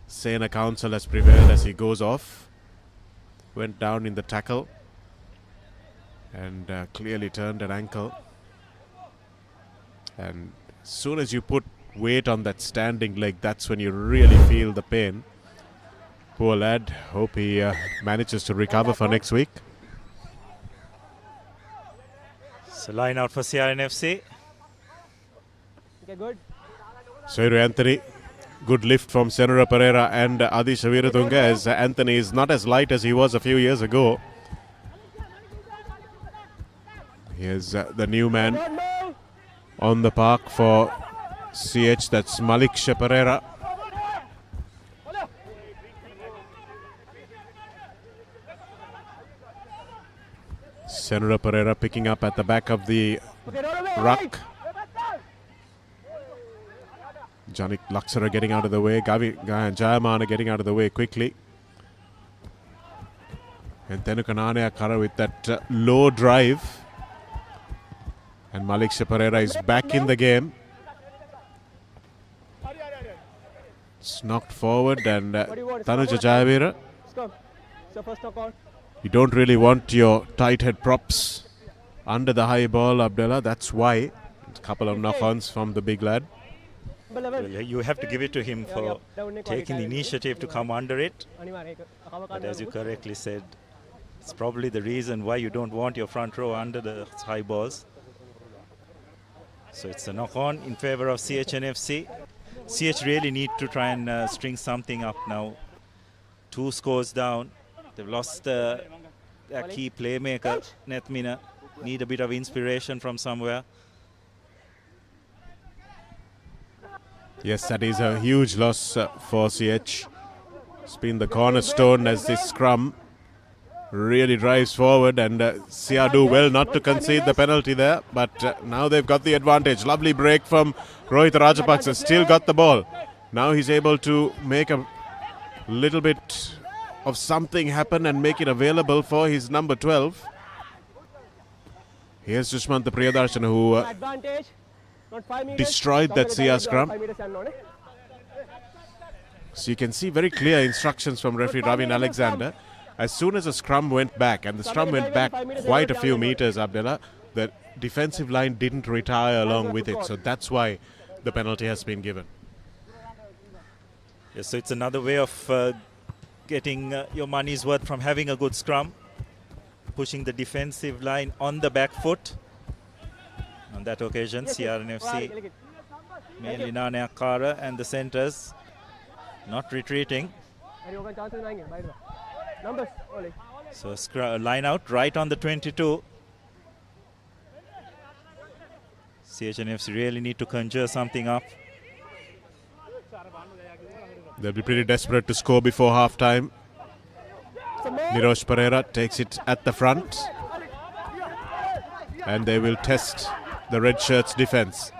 Sena counsel has prevailed as he goes off. Went down in the tackle and clearly turned an ankle, and as soon as you put weight on that standing leg, that's when you really feel the pain. Poor lad. Hope he manages to recover for next week. So line out for CR&FC. Okay, good. Soiru Anthony. Good lift from Senora Pereira and Adisha Veeratunga, as Anthony is not as light as he was a few years ago. Here's the new man on the park for CH, that's Malik Pereira. Senora Pereira picking up at the back of the ruck. Janik Laksara getting out of the way. Jayamana getting out of the way quickly. And Tenukanane Akara with that low drive. And Malik Pereira is back in the game. It's knocked forward, and Tanuja Jayavira. You don't really want your tight head props under the high ball, Abdullah. That's why. A couple of knock-ons from the big lad. Well, you have to give it to him for taking the initiative to come under it. But as you correctly said, it's probably the reason why you don't want your front row under the high balls. So it's a knock-on in favor of CH&FC. CH really need to try and string something up now. 2 scores down. They've lost their key playmaker, Netmina. Need a bit of inspiration from somewhere. Yes, that is a huge loss for CH. It's been the cornerstone as this scrum really drives forward, and CR do well not to concede the penalty there, but now they've got the advantage. Lovely break from Rohit Rajapaksa, still got the ball. Now he's able to make a little bit of something happen and make it available for his number 12. Here's Dushmanta Priyadarshan, who destroyed that CR scrum. So you can see very clear instructions from referee Ravin Alexander. As soon as the scrum went back, and the scrum went back quite a few meters, Abdullah, the defensive line didn't retire along with it. So that's why the penalty has been given. Yes, so it's another way of getting your money's worth from having a good scrum. Pushing the defensive line on the back foot. On that occasion, CR&FC, mainly Nane Akara and the centres, not retreating. So line out right on the 22. CH&FC really need to conjure something up. They'll be pretty desperate to score before half time. Nirosh Pereira takes it at the front, and they will test the red shirts' defense.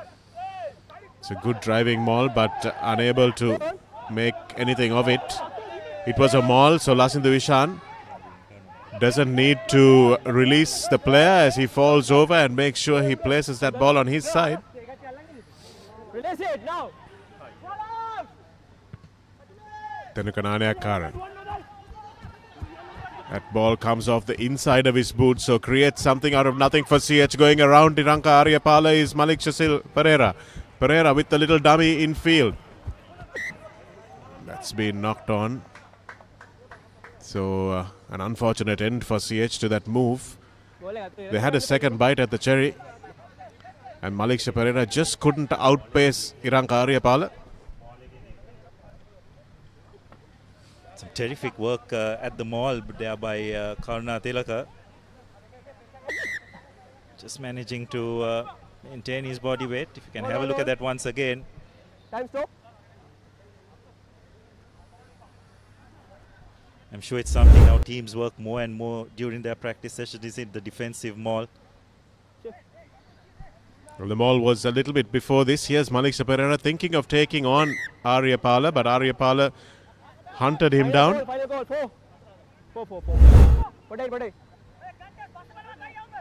It's a good driving maul, but unable to make anything of it. It was a maul, so Lasindu Vishan doesn't need to release the player as he falls over and makes sure he places that ball on his side. Release it now. Tenukanane Akara. That ball comes off the inside of his boot, so creates something out of nothing for CH. Going around Iranka Aryapala is Malik Shasil Pereira. Pereira with the little dummy in field. That's been knocked on. So an unfortunate end for CH to that move. They had a second bite at the cherry, and Malik Pereira just couldn't outpace Iranka Aryapala. Some terrific work at the maul there by Karuna Tilaka. Just managing to maintain his body weight. If you can have a look at that once again. Time stop. I'm sure it's something our teams work more and more during their practice sessions, is in the defensive maul. Well, the maul was a little bit before this. Here's Maliksha Pereira thinking of taking on Aryapala, but Aryapala hunted him down. Final goal, 4. Potato.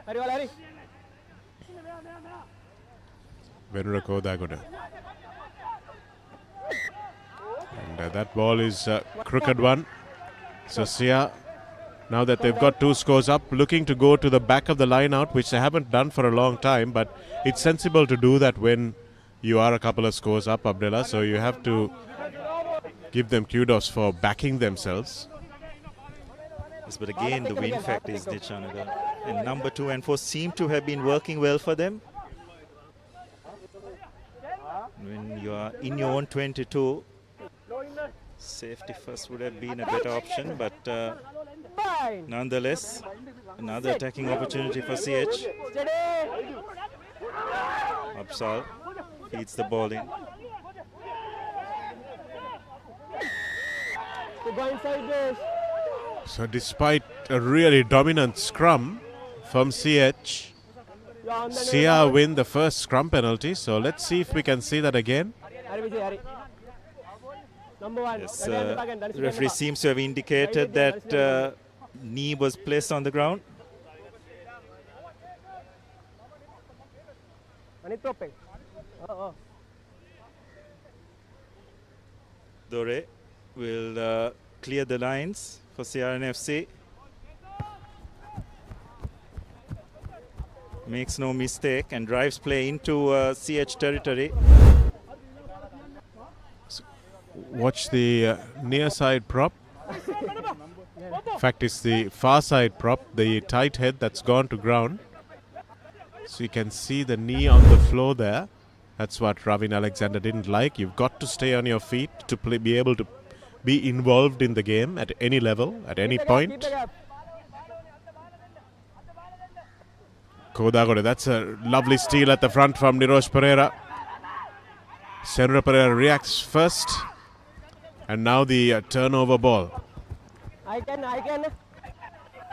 Hurry. Venura Kodagoda. And that ball is a crooked one. So Sia, now that they've got 2 scores up, looking to go to the back of the line out, which they haven't done for a long time, but it's sensible to do that when you are a couple of scores up, Abdullah. So you have to give them kudos for backing themselves. Yes, but again, the win factor is Nichanaga. And number 2 and 4 seem to have been working well for them. When you are in your own 22, safety first would have been a better option, but nonetheless, another attacking opportunity for CH. Absal feeds the ball in. So despite a really dominant scrum from CH, Sia win the first scrum penalty. So let's see if we can see that again. Yes, the referee seems to have indicated that knee was placed on the ground. Dore will clear the lines for CR&FC. Makes no mistake and drives play into CH territory. Watch the near side prop. In fact, it's the far side prop, the tight head that's gone to ground. So you can see the knee on the floor there. That's what Ravin Alexander didn't like. You've got to stay on your feet to be able to be involved in the game at any level, at any point. Kodagore, that's a lovely steal at the front from Nirosh Pereira. Senra Pereira reacts first. And now the turnover ball. I can.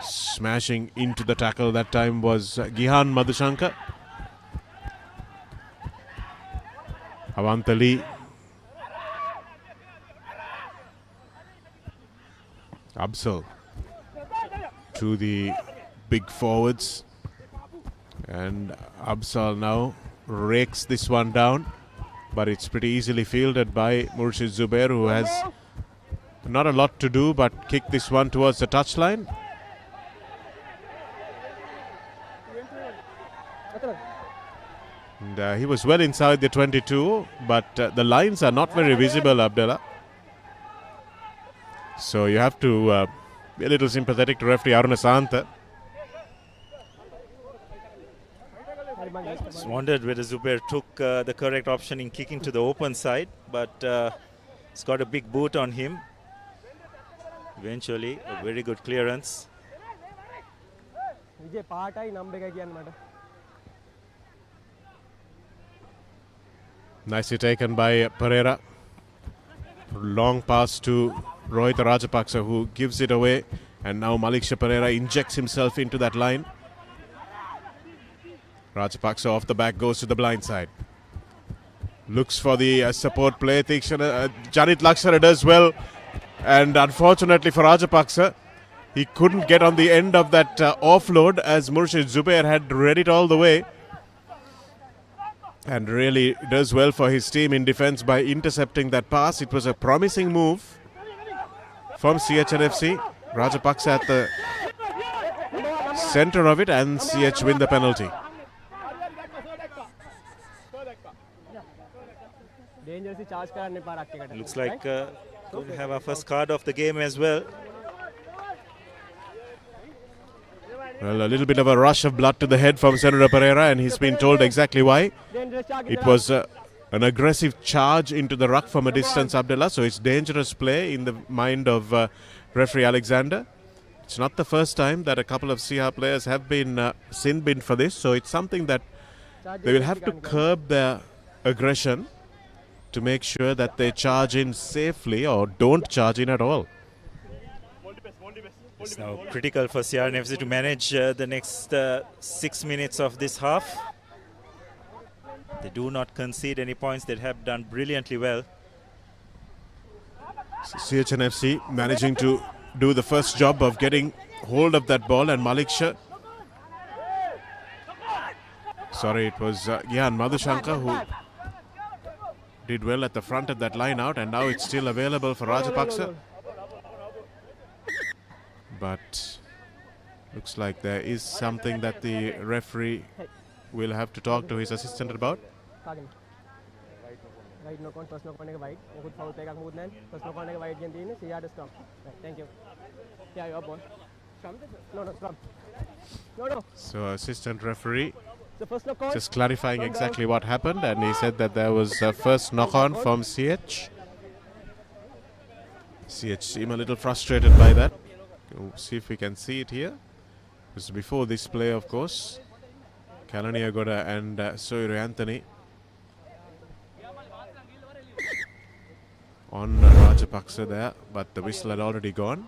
Smashing into the tackle that time was Gihan Madhushankar. Avantali. Absal to the big forwards. And Absal now rakes this one down. But it's pretty easily fielded by Murshid Zubair, who has not a lot to do but kick this one towards the touchline. And he was well inside the 22, but the lines are not very visible, Abdullah. So you have to be a little sympathetic to referee Aruna Santa. Just wondered whether Zubair took the correct option in kicking to the open side, but he's got a big boot on him. Eventually, a very good clearance. Nicely taken by Pereira. Long pass to Rohit Rajapaksa, who gives it away. And now Maliksha Pereira injects himself into that line. Rajapaksa off the back goes to the blind side. Looks for the support play. Janit Lakshara does well. And unfortunately for Rajapaksa, he couldn't get on the end of that offload as Murshid Zubair had read it all the way. And really does well for his team in defense by intercepting that pass. It was a promising move from CH&FC. Rajapaksa at the center of it, and CH win the penalty. Looks like we'll have our first card of the game as well. Well, a little bit of a rush of blood to the head from Senator Pereira, and he's been told exactly why. It was an aggressive charge into the ruck from a distance, Abdullah, so it's dangerous play in the mind of referee Alexander. It's not the first time that a couple of CR players have been sin-binned for this, so it's something that they will have to curb their aggression to make sure that they charge in safely or don't charge in at all. It's now critical for CR&FC to manage the next 6 minutes of this half. They do not concede any points. They have done brilliantly well. CH&FC managing to do the first job of getting hold of that ball, and Malik Shah. Sorry, it was Gian Madhushankar who did well at the front of that line out, and now it's still available for Rajapaksa. But looks like there is something that the referee will have to talk to his assistant about. Right, no con, first no con white. Good foul play first no con white gen team CR to stop. Right, thank you. Yeah, your ball. No, scrum. No. So assistant referee The first no con. just clarifying exactly what happened, and he said that there was a first knock-on from CH. CH seem a little frustrated by that. We'll see if we can see it here. Because before this play, of course, Kalani Agoda and Soiru Anthony on Rajapaksa there, but the whistle had already gone.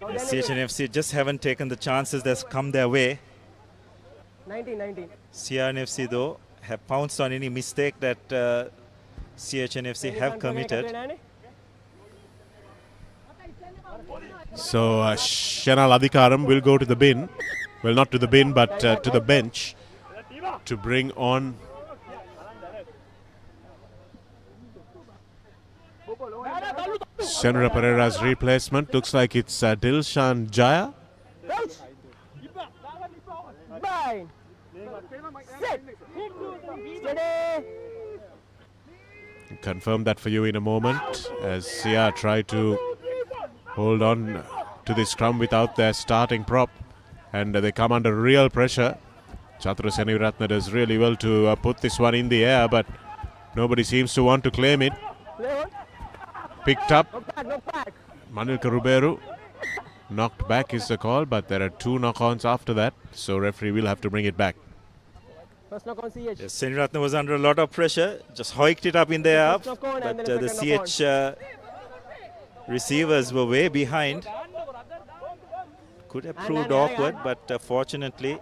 CH&FC just haven't taken the chances that's come their way. 19. CR&FC though have pounced on any mistake that CH&FC have committed. So Shanal Adhikaram will go to the bin. Well, not to the bin, but to the bench to bring on Senra Pereira's replacement. Looks like it's Dilshan Jaya. Bind. Sit. Steady. Confirm that for you in a moment as CR try to hold on to the scrum without their starting prop, and they come under real pressure. Chatura Seniviratne does really well to put this one in the air, but nobody seems to want to claim it. Picked up. Manilka Ruberu. Knocked back is the call, but there are two knock-ons after that, so referee will have to bring it back. First knock on CH. Yes, Seniviratne was under a lot of pressure, just hoiked it up in the air, but the CH receivers were way behind. Could have proved awkward, but fortunately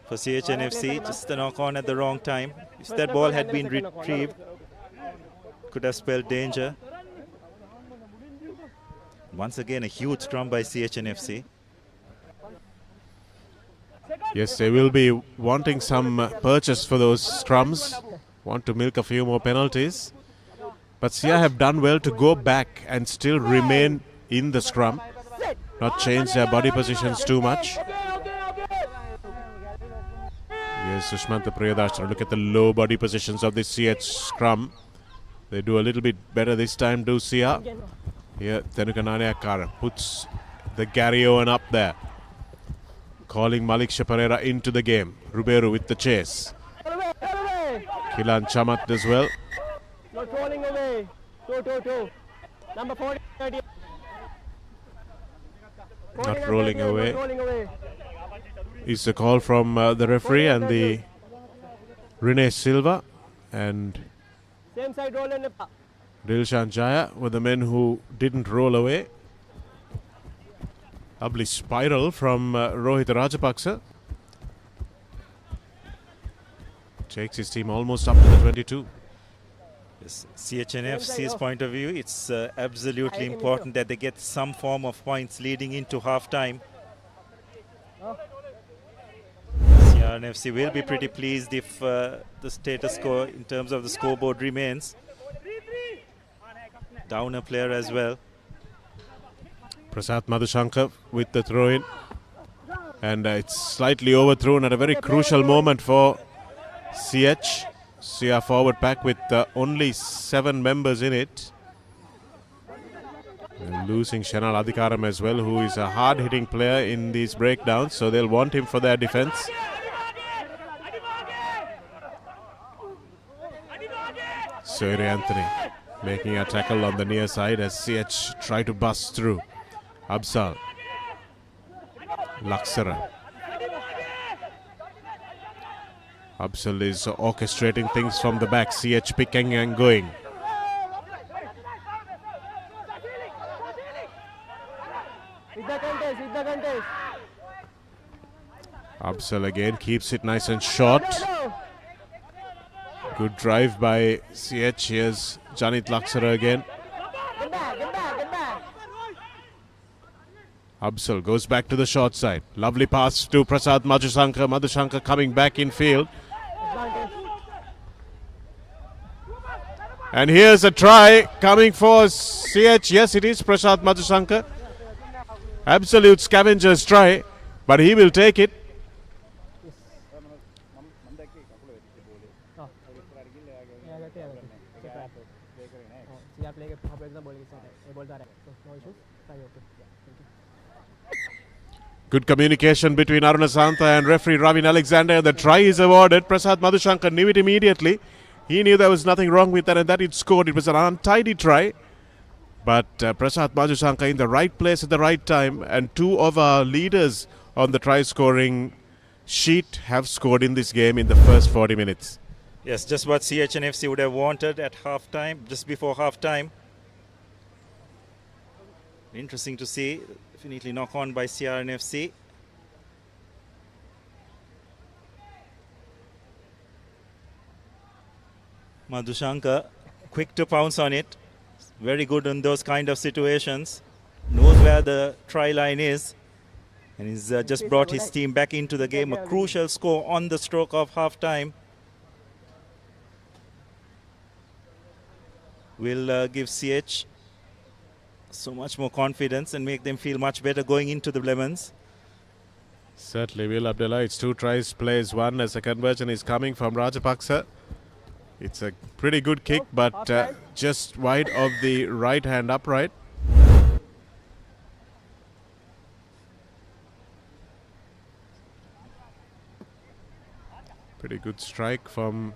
for CH&FC, just the knock-on at the wrong time. If that ball had been retrieved, could have spelled danger. Once again, a huge scrum by CH&FC. Yes, they will be wanting some purchase for those scrums. Want to milk a few more penalties. But CR have done well to go back and still remain in the scrum. Not change their body positions too much. Yes, Sushmanta Priyadashra, look at the low body positions of the CH scrum. They do a little bit better this time, do CR. Here, Tenuka Nanayakara puts the Gary Owen up there. Calling Malik Shah Pereira into the game. Ruberu with the chase. Kilan Chamat as well. Not rolling away. 2. Number 40. Not rolling away. Is the call from the referee and the Rene Silva and Same side roll and Dilshan Jaya were the men who didn't roll away. Lovely spiral from Rohit Rajapaksa. Takes his team almost up to the 22. Yes, CH&FC's point of view, it's absolutely important that they get some form of points leading into half-time. CR&FC will be pretty pleased if the status quo in terms of the scoreboard remains. Down a player as well. Prasad Madhushankar with the throw-in. And it's slightly overthrown at a very crucial moment for CH. CR forward pack with only 7 members in it. And losing Shanal Adhikaram as well, who is a hard-hitting player in these breakdowns, so they'll want him for their defense. Soiru Anthony making a tackle on the near side as CH try to bust through. Absal. Laksara. Absal is orchestrating things from the back. CH picking and going. With the contest. Absal again keeps it nice and short. Good drive by CH. Here's Janit Laksara again. Get back. Absal goes back to the short side. Lovely pass to Prasad Madhushankar. Madhushankar coming back in field. And here's a try coming for CH. Yes, it is Prasad Madhushankar. Absolute scavenger's try, but he will take it. Good communication between Aruna Santa and referee Ravin Alexander. The try is awarded. Prasad Madhushankar knew it immediately. He knew there was nothing wrong with that and that it scored. It was an untidy try. But Prasad Madhushankar in the right place at the right time. And two of our leaders on the try scoring sheet have scored in this game in the first 40 minutes. Yes, just what CH&FC would have wanted at half-time, just before half-time. Interesting to see. Definitely knock on by CR&FC. Madhushankar, quick to pounce on it. Very good in those kind of situations. Knows where the try line is. And he's just brought his team back into the game. A crucial score on the stroke of half-time. Will give CH so much more confidence and make them feel much better going into the Lemons. Certainly, Will Abdullah. It's 2 tries, plays 1 as a conversion is coming from Rajapaksa. It's a pretty good kick, but just wide of the right hand upright. Pretty good strike from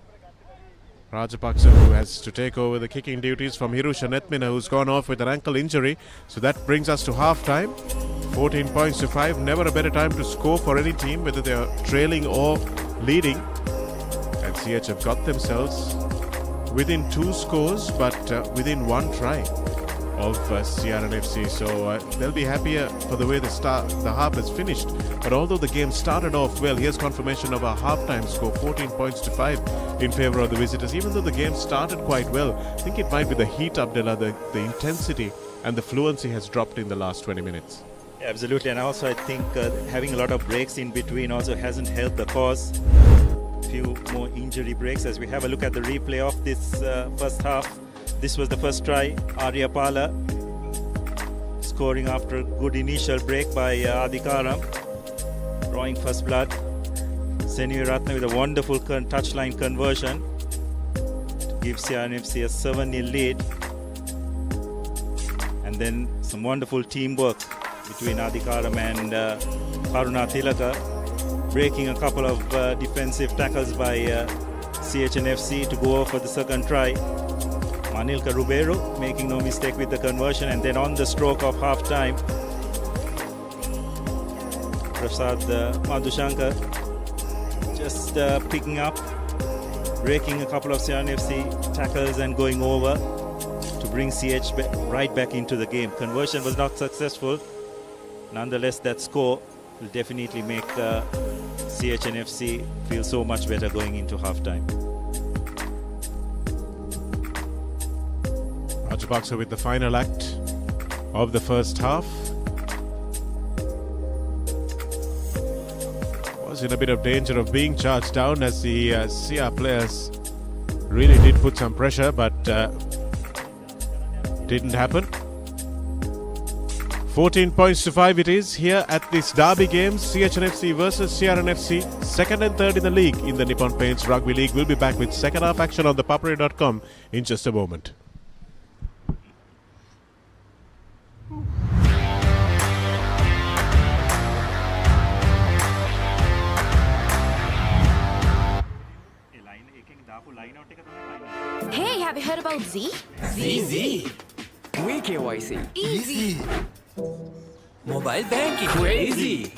Rajapaksa, who has to take over the kicking duties from Hirusha Netmina, who's gone off with an ankle injury. So that brings us to half-time. 14 points to 5. Never a better time to score for any team, whether they are trailing or leading. And CH have got themselves within 2 scores, but within 1 try of CR&FC. So they'll be happier for the way the half has finished. But although the game started off well, here's confirmation of a half-time score, 14 points to 5 in favour of the visitors. Even though the game started quite well, I think it might be the heat, Abdullah, the intensity and the fluency has dropped in the last 20 minutes. Yeah, absolutely, and also I think having a lot of breaks in between also hasn't helped the cause. Few more injury breaks as we have a look at the replay of this first half. This was the first try, Arya Pala scoring after a good initial break by Adhikaram, drawing first blood. Senyu Ratna with a wonderful touchline conversion to give CR&FC a 7-0 lead. And then some wonderful teamwork between Adhikaram and Karuna Tilaka, breaking a couple of defensive tackles by CH&FC to go for the second try. Manilka Ruberu making no mistake with the conversion, and then on the stroke of half-time, Prasad Madhushankar just picking up, breaking a couple of CR&FC tackles and going over to bring CH right back into the game. Conversion was not successful. Nonetheless, that score will definitely make CH&FC feel so much better going into half-time. Rajapaksa with the final act of the first half. Was in a bit of danger of being charged down as the CR players really did put some pressure, but didn't happen. 14 points to 5 it is here at this derby game, CH&FC versus CR&FC, second and third in the league in the Nippon Paints Rugby League. We'll be back with second half action on ThePapare.com in just a moment. Hey, have you heard about Z? Z. We KYC. Easy. Mobile banking. Crazy.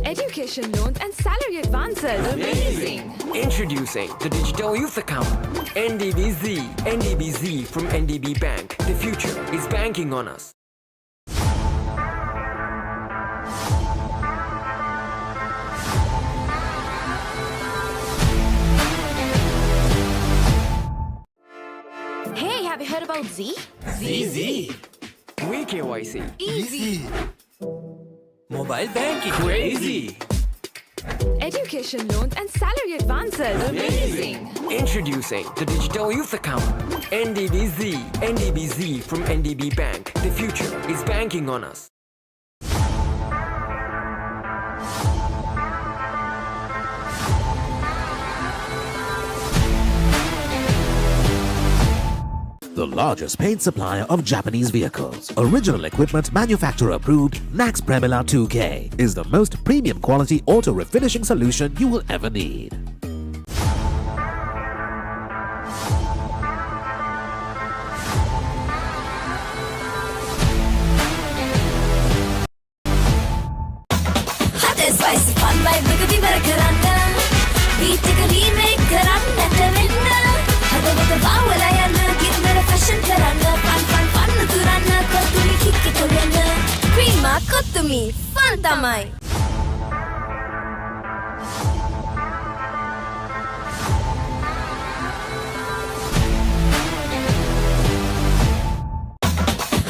Education loans and salary advances. Amazing. Introducing the Digital Youth Account. NDBZ. NDBZ from NDB Bank. The future is banking on us. have you heard about Z? Easy. KYC. Easy. Mobile banking. Crazy. Education loans and salary advances. Amazing. Introducing the Digital Youth Account. NDBZ. NDBZ from NDB Bank. The future is banking on us. The largest paint supplier of Japanese vehicles. Original equipment manufacturer approved Nax Premila 2K is the most premium quality auto refinishing solution you will ever need. Hot and spicy fun vibe Rugby barakaranda. We take a remake karanda tevinda. Hada wada vawlayana gindara fashion karanda. Fun turana kottumi kikki togena. Creama kottumi fun tamai.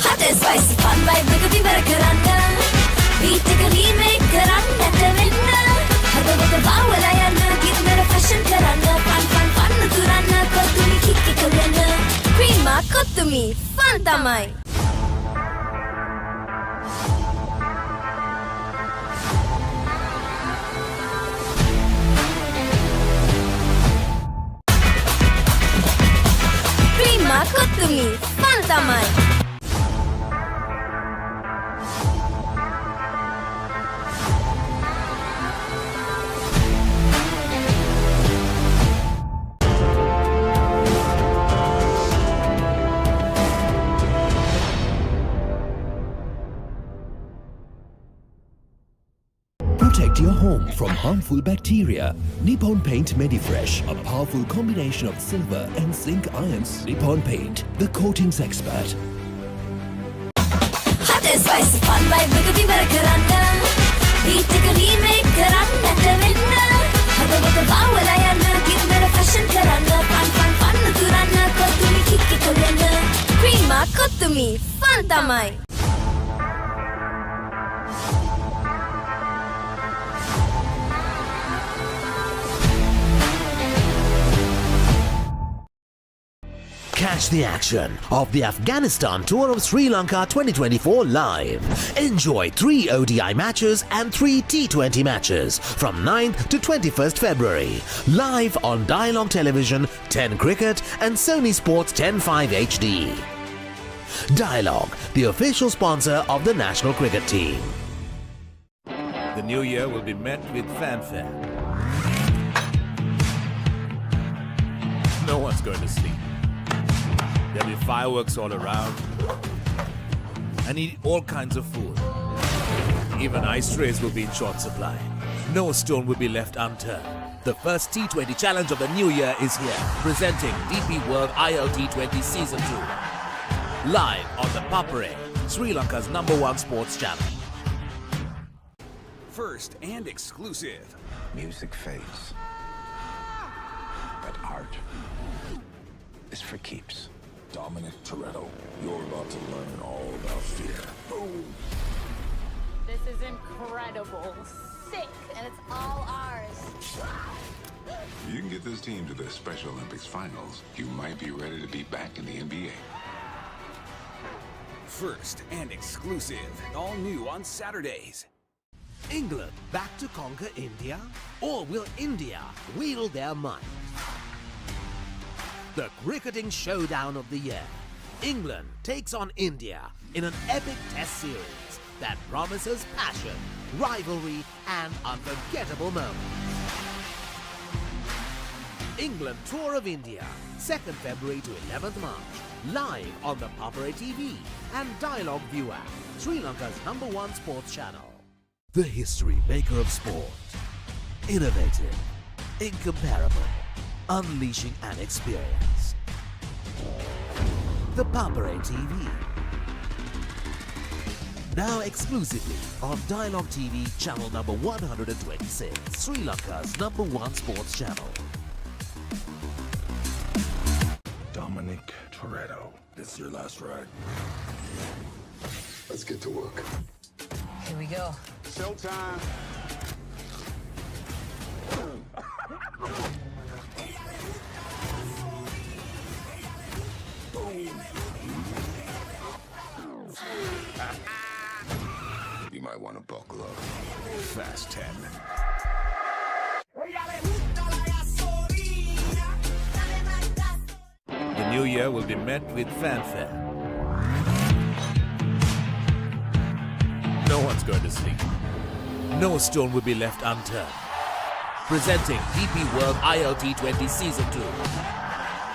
Hot and spicy fun vibe Rugby barakaranda. We take a remake karanda tevinda. Hada wada vawlayana gindara fashion karanda. Fun turana kottumi kikki togena. Creama kottumi fun tamai. Creama kottumi fun tamai. Protect your home from harmful bacteria. Nippon Paint Medifresh, a powerful combination of silver and zinc ions. Nippon Paint, the coatings expert. Hot and spicy fun vibe Rugby barakaranda. We take a remake karanda tevinda. Hada wada vawlayana gindara fashion karanda. Fun turana kottumi kikki togena. Creama kottumi fun tamai. Catch the action of the Afghanistan Tour of Sri Lanka 2024 live. Enjoy 3 ODI matches and 3 T20 matches from 9th to 21st February. Live on Dialog Television, 10 Cricket and Sony Sports 10.5 HD. Dialog, the official sponsor of the national cricket team. The new year will be met with fanfare. No one's going to sleep. There'll be fireworks all around. I need all kinds of food. Even ice trays will be in short supply. No stone will be left unturned. The first T20 challenge of the new year is here, presenting DP World ILT20 Season 2. Live on the Papare, Sri Lanka's #1 sports channel. First and exclusive. Music fades, but art is for keeps. Dominic Toretto, you're about to learn all about fear. Boom. This is incredible. Sick. And it's all ours. If you can get this team to the Special Olympics finals, you might be ready to be back in the NBA. First and exclusive. All new on Saturdays. England back to conquer India? Or will India wield their might? The cricketing showdown of the year. England takes on India in an epic test series that promises passion, rivalry and unforgettable moments. England Tour of India, 2nd February to 11th March, live on the Papare TV and Dialog ViU app, Sri Lanka's #1 sports channel. The history maker of sport. Innovative, incomparable, unleashing an experience. The Papare TV. Now exclusively on Dialog TV channel number 126, Sri Lanka's #1 sports channel. Dominic Toretto. This is your last ride. Let's get to work. Here we go. Showtime. You might want to buckle up. Fast 10. The new year will be met with fanfare. No one's going to sleep. No stone will be left unturned. Presenting DP World ILT20 Season 2.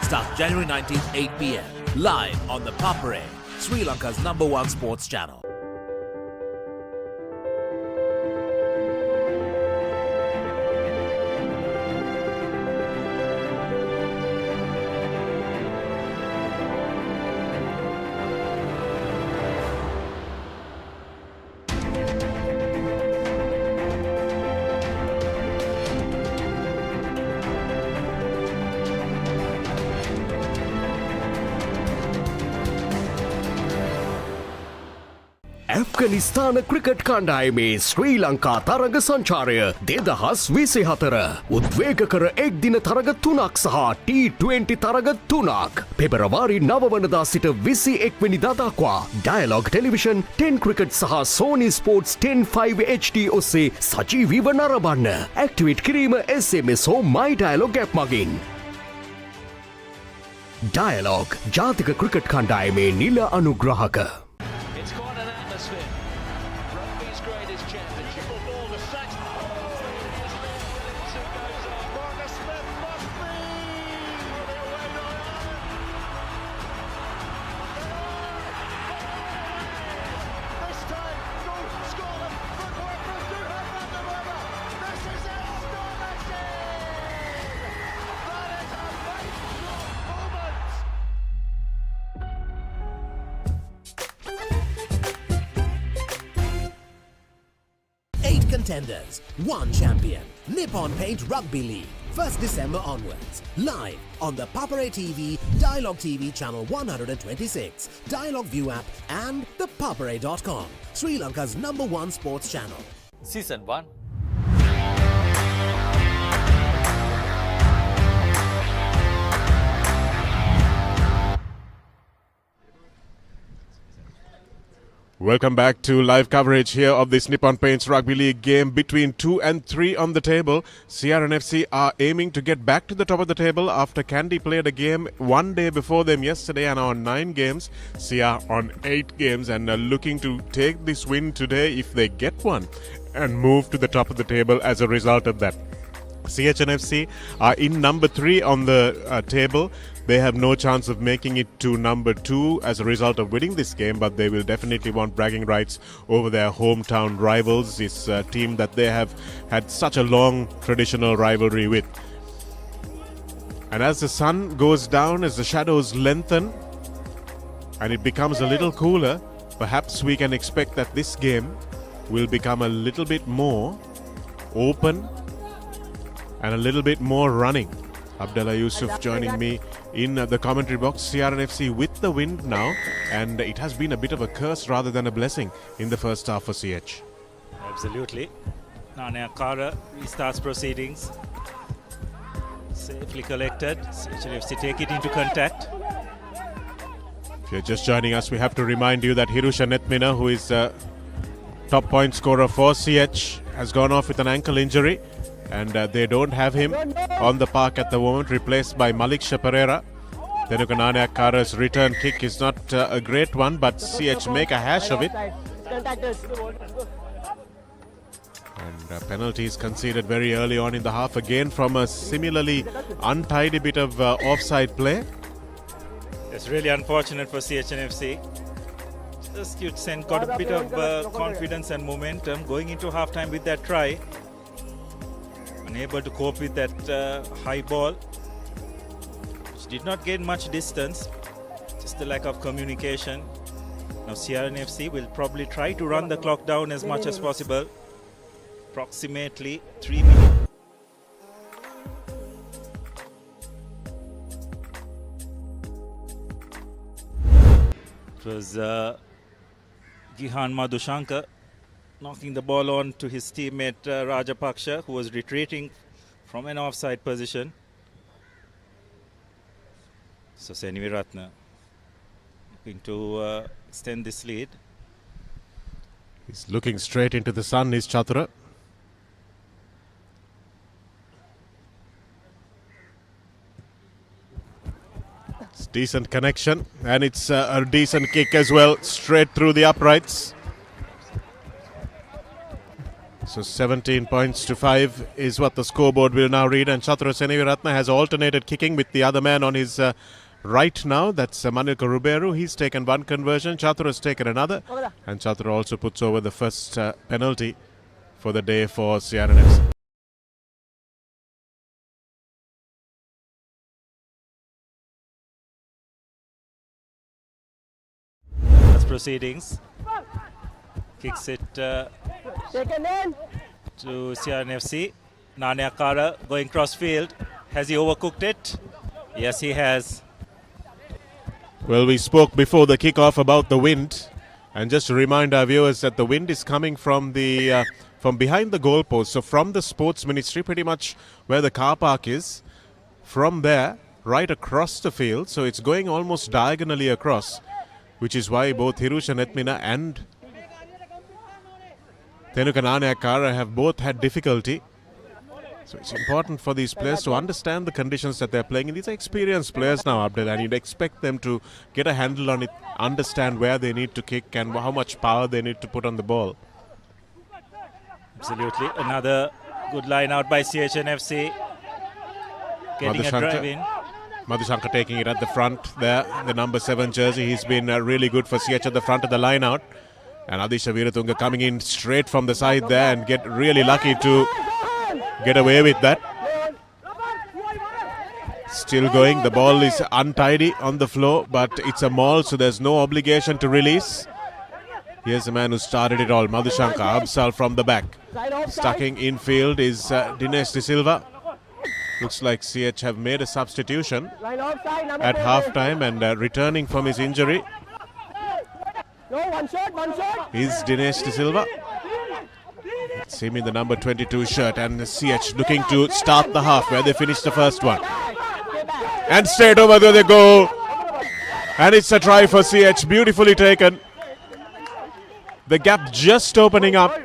Starts January 19th, 8 p.m. Live on the Papare, Sri Lanka's #1 sports channel. ඇෆ්ගනිස්ථාන cricket කණ්ඩායමේ ශ්‍රී ලංකා තරග සංචාරය 2024 උද්වේගකර එක් දින තරග 3ක් සහ T20 තරග 3ක් පෙබරවාරි 9 වනදා සිට 21 වෙනිදා දක්වා Dialog Television 10 ක්‍රිකට් සහ Sony Sports 10 5 HD ඔස්සේ සජීවීව නරඹන්න ඇක්ටිවේට් කිරීම SMS හෝ My Dialog app මගින් Dialog ජාතික ක්‍රිකට් කණ්ඩායමේ නිල අනුග්‍රහක Rugby's greatest championship. Ball to set. Marcus Smith must be the away goal. This time, go Scotland. Look where Bruce do have that dilemma. This is astonishing. That is a mic-drop moment. Contenders, 1 champion. Nippon Paint Rugby League. 1st December onwards. Live on the Papare TV, Dialog TV Channel 126, Dialog ViU app and ThePapare.com. Sri Lanka's #1 sports channel. Season 1. Welcome back to live coverage here of this Nippon Paints Rugby League game between 2 and 3 on the table. CR&FC are aiming to get back to the top of the table after Kandy played a game one day before them yesterday and are on 9 games. CR on 8 games and are looking to take this win today if they get one and move to the top of the table as a result of that. CH&FC are in number 3 on the table. They have no chance of making it to number 2 as a result of winning this game, but they will definitely want bragging rights over their hometown rivals, this team that they have had such a long traditional rivalry with. And as the sun goes down, as the shadows lengthen, and it becomes a little cooler, perhaps we can expect that this game will become a little bit more open and a little bit more running. Abdullah Yusuf joining me in the commentary box. CR&FC with the win now, and it has been a bit of a curse rather than a blessing in the first half for CH. Absolutely. Nane Akara restarts proceedings. Safely collected. CH&FC take it into contact. If you're just joining us, we have to remind you that Hirusha Netmina, who is top point scorer for CH, has gone off with an ankle injury. And they don't have him on the park at the moment, replaced by Malik Shaparera. Tenukanane Akara's return kick is not a great one, but CH make a hash of it. And penalties conceded very early on in the half, again from a similarly untidy bit of offside play. It's really unfortunate for CH&FC. Just you'd send got a bit of confidence and momentum going into halftime with that try. Unable to cope with that high ball, which did not gain much distance, just the lack of communication. Now CR&FC will probably try to run the clock down as much as possible. Approximately 3 minutes. It was Gihan Madhushankar knocking the ball on to his teammate Rajapaksha, who was retreating from an offside position. So Seniviratne looking to extend this lead. He's looking straight into the sun, is Chatura. It's decent connection, and it's a decent kick as well, straight through the uprights. So 17 points to 5 is what the scoreboard will now read, and Chatura Seniviratne has alternated kicking with the other man on his right now. That's Manilka Ruberu. He's taken one conversion, Chatura has taken another, and Chatura also puts over the first penalty for the day for CR&FC. That's proceedings. Kicks it to CR&FC. Nanyakara going cross-field. Has he overcooked it? Yes, he has. Well, we spoke before the kickoff about the wind, and just to remind our viewers that the wind is coming from the from behind the goalpost, so from the Sports Ministry, pretty much where the car park is, from there right across the field, so it's going almost diagonally across, which is why both Hirusha Netmina and Tenuka Nanyakara have both had difficulty. So it's important for these players to understand the conditions that they're playing in. These are experienced players now, Abdul, and you'd expect them to get a handle on it, understand where they need to kick and how much power they need to put on the ball. Absolutely. Another good line out by CH&FC. Getting a drive in. Madhushankar taking it at the front there, the number 7 jersey. He's been really good for CH at the front of the line out. And Adisha Veeratunga coming in straight from the side there and get really lucky to get away with that. Still going. The ball is untidy on the floor, but it's a maul, so there's no obligation to release. Here's the man who started it all, Madhushankar. Absal from the back. Stucking infield is Dinesh De Silva. Looks like CH have made a substitution at half-time, and returning from his injury is Dinesh De Silva. It's him in the number 22 shirt, and CH looking to start the half where they finished the first one. And straight over there they go. And it's a try for CH, beautifully taken. The gap just opening up.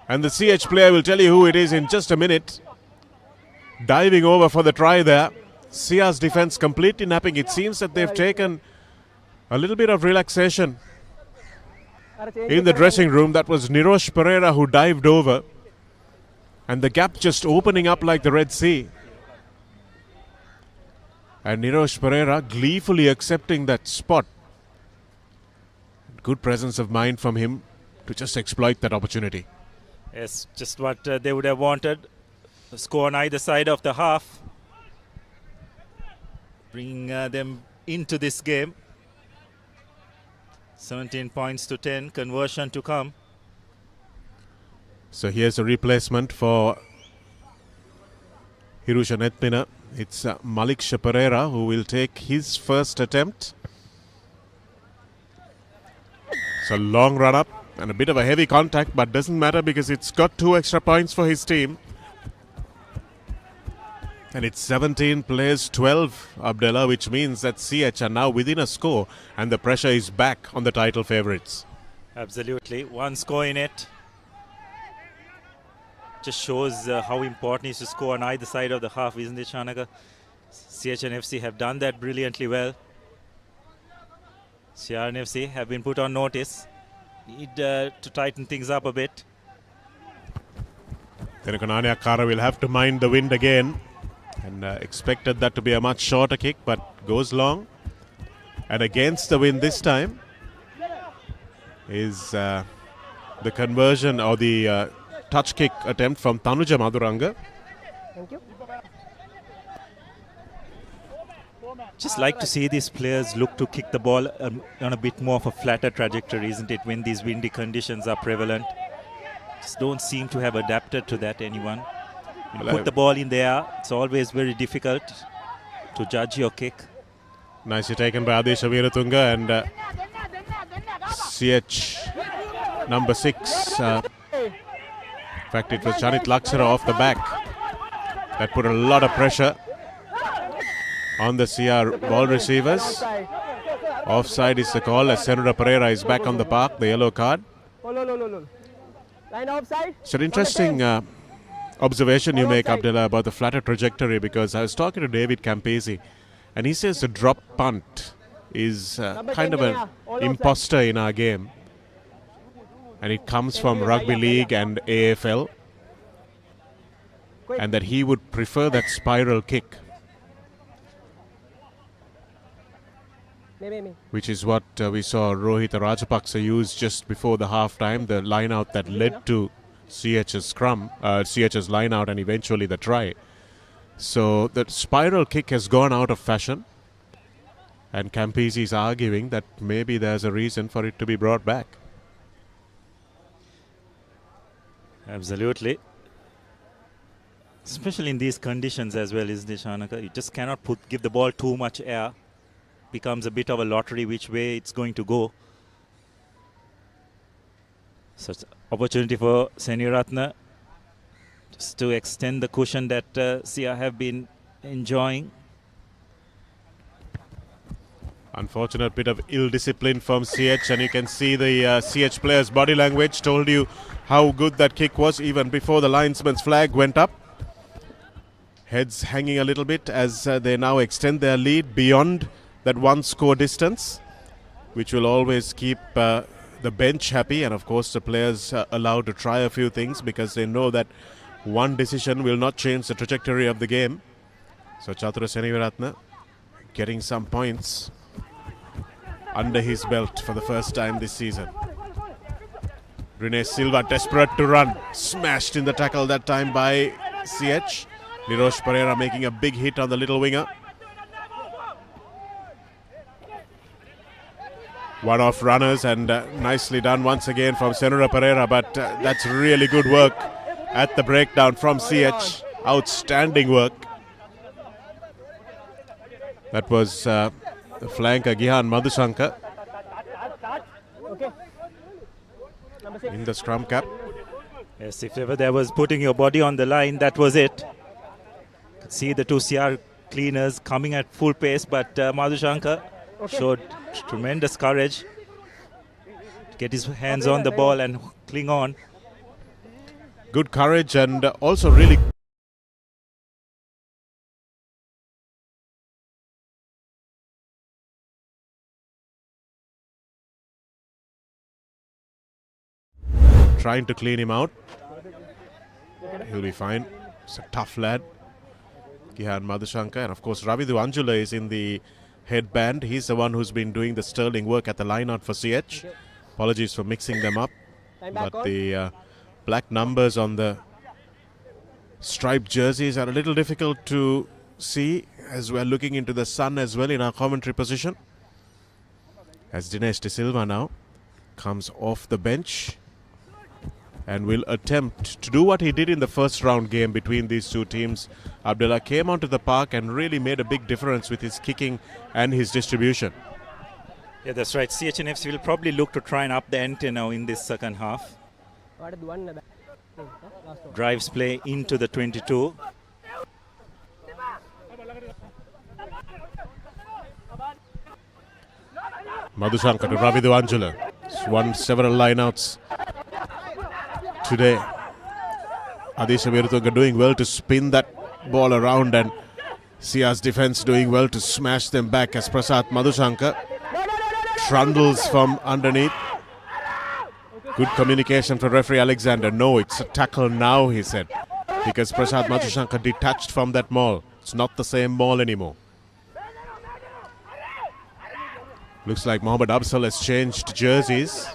And the CH player will tell you who it is in just a minute. Diving over for the try there. CR's defense completely napping. It seems that they've taken a little bit of relaxation in the dressing room. That was Nirosh Pereira who dived over. And the gap just opening up like the Red Sea. And Nirosh Pereira gleefully accepting that spot. Good presence of mind from him to just exploit that opportunity. Yes, just what they would have wanted. A score on either side of the half. Bringing them into this game. 17 points to 10, conversion to come. So here's a replacement for Hirusha Netmina. It's Maliksha Pereira who will take his first attempt. It's a long run up and a bit of a heavy contact, but doesn't matter because it's got 2 extra points for his team. And it's 17 plays 12, Abdullah, which means that CH are now within a score and the pressure is back on the title favourites. Absolutely. One score in it. Just shows how important it is to score on either side of the half, isn't it, Shanaka? CH&FC have done that brilliantly well. CR&FC have been put on notice. Need to tighten things up a bit. Tenuka Nanyakara will have to mind the wind again. And expected that to be a much shorter kick, but goes long. And against the wind this time is the conversion or the touch kick attempt from Tanuja Madhuranga. Thank you. Just like to see these players look to kick the ball on a bit more of a flatter trajectory, isn't it, when these windy conditions are prevalent. Just don't seem to have adapted to that, anyone. When you put the ball in there, it's always very difficult to judge your kick. Nicely taken by Adesha Veeratunga and CH number 6. In fact, it was Janit Laksara off the back that put a lot of pressure on the CR ball receivers. Offside is the call as Senora Pereira is back on the park, the yellow card. It's an interesting observation you make, Abdullah, about the flatter trajectory, because I was talking to David Campese and he says the drop punt is kind of an imposter in our game, and it comes from Rugby League and AFL, and that he would prefer that spiral kick, which is what we saw Rohita Rajapaksa use just before the half-time, the line-out that led to CH's line-out and eventually the try. So the spiral kick has gone out of fashion, and Campese is arguing that maybe there's a reason for it to be brought back. Absolutely. Especially in these conditions as well, isn't it, Shanaka? You just cannot give the ball too much air. Becomes a bit of a lottery which way it's going to go. Such opportunity for Seniratna just to extend the cushion that CR have been enjoying. Unfortunate bit of ill discipline from CH, and you can see the CH players' body language told you how good that kick was even before the linesman's flag went up. Heads hanging a little bit as they now extend their lead beyond that one score distance, which will always keep the bench happy, and of course the players allowed to try a few things because they know that one decision will not change the trajectory of the game. So Chatura Seniviratne getting some points under his belt for the first time this season. Rene Silva desperate to run, smashed in the tackle that time by CH. Nirosh Pereira making a big hit on the little winger. One-off runners, and nicely done once again from Senora Pereira, but that's really good work at the breakdown from CH. Outstanding work. That was the flanker Gihan Madhushankar in the scrum cap. Yes, if ever there was putting your body on the line, that was it. Could see the two CR cleaners coming at full pace, but Madhushankar showed tremendous courage to get his hands on the ball and cling on. Good courage, and also really trying to clean him out. He'll be fine. It's a tough lad, Gihan Madhushankar, and of course Ravidu Anjula is in the headband. He's the one who's been doing the sterling work at the line-out for CH. Apologies for mixing them up, but the black numbers on the striped jerseys are a little difficult to see as we're looking into the sun as well in our commentary position. As Dinesh De Silva now comes off the bench and will attempt to do what he did in the first round game between these two teams. Abdullah came onto the park and really made a big difference with his kicking and his distribution. Yeah, that's right. CH&FC will probably look to try and up the ante now in this second half. Drives play into the 22. Madhushankar to Ravidu Anjula. He's won several lineouts today. Adesha Veeratunga doing well to spin that ball around, and CR's defense doing well to smash them back as Prasad Madhushankar trundles from underneath. Good communication from referee Alexander. No, it's a tackle now, he said, because Prasad Madhushankar detached from that maul. It's not the same maul anymore. Looks like Mohammad Absal has changed jerseys.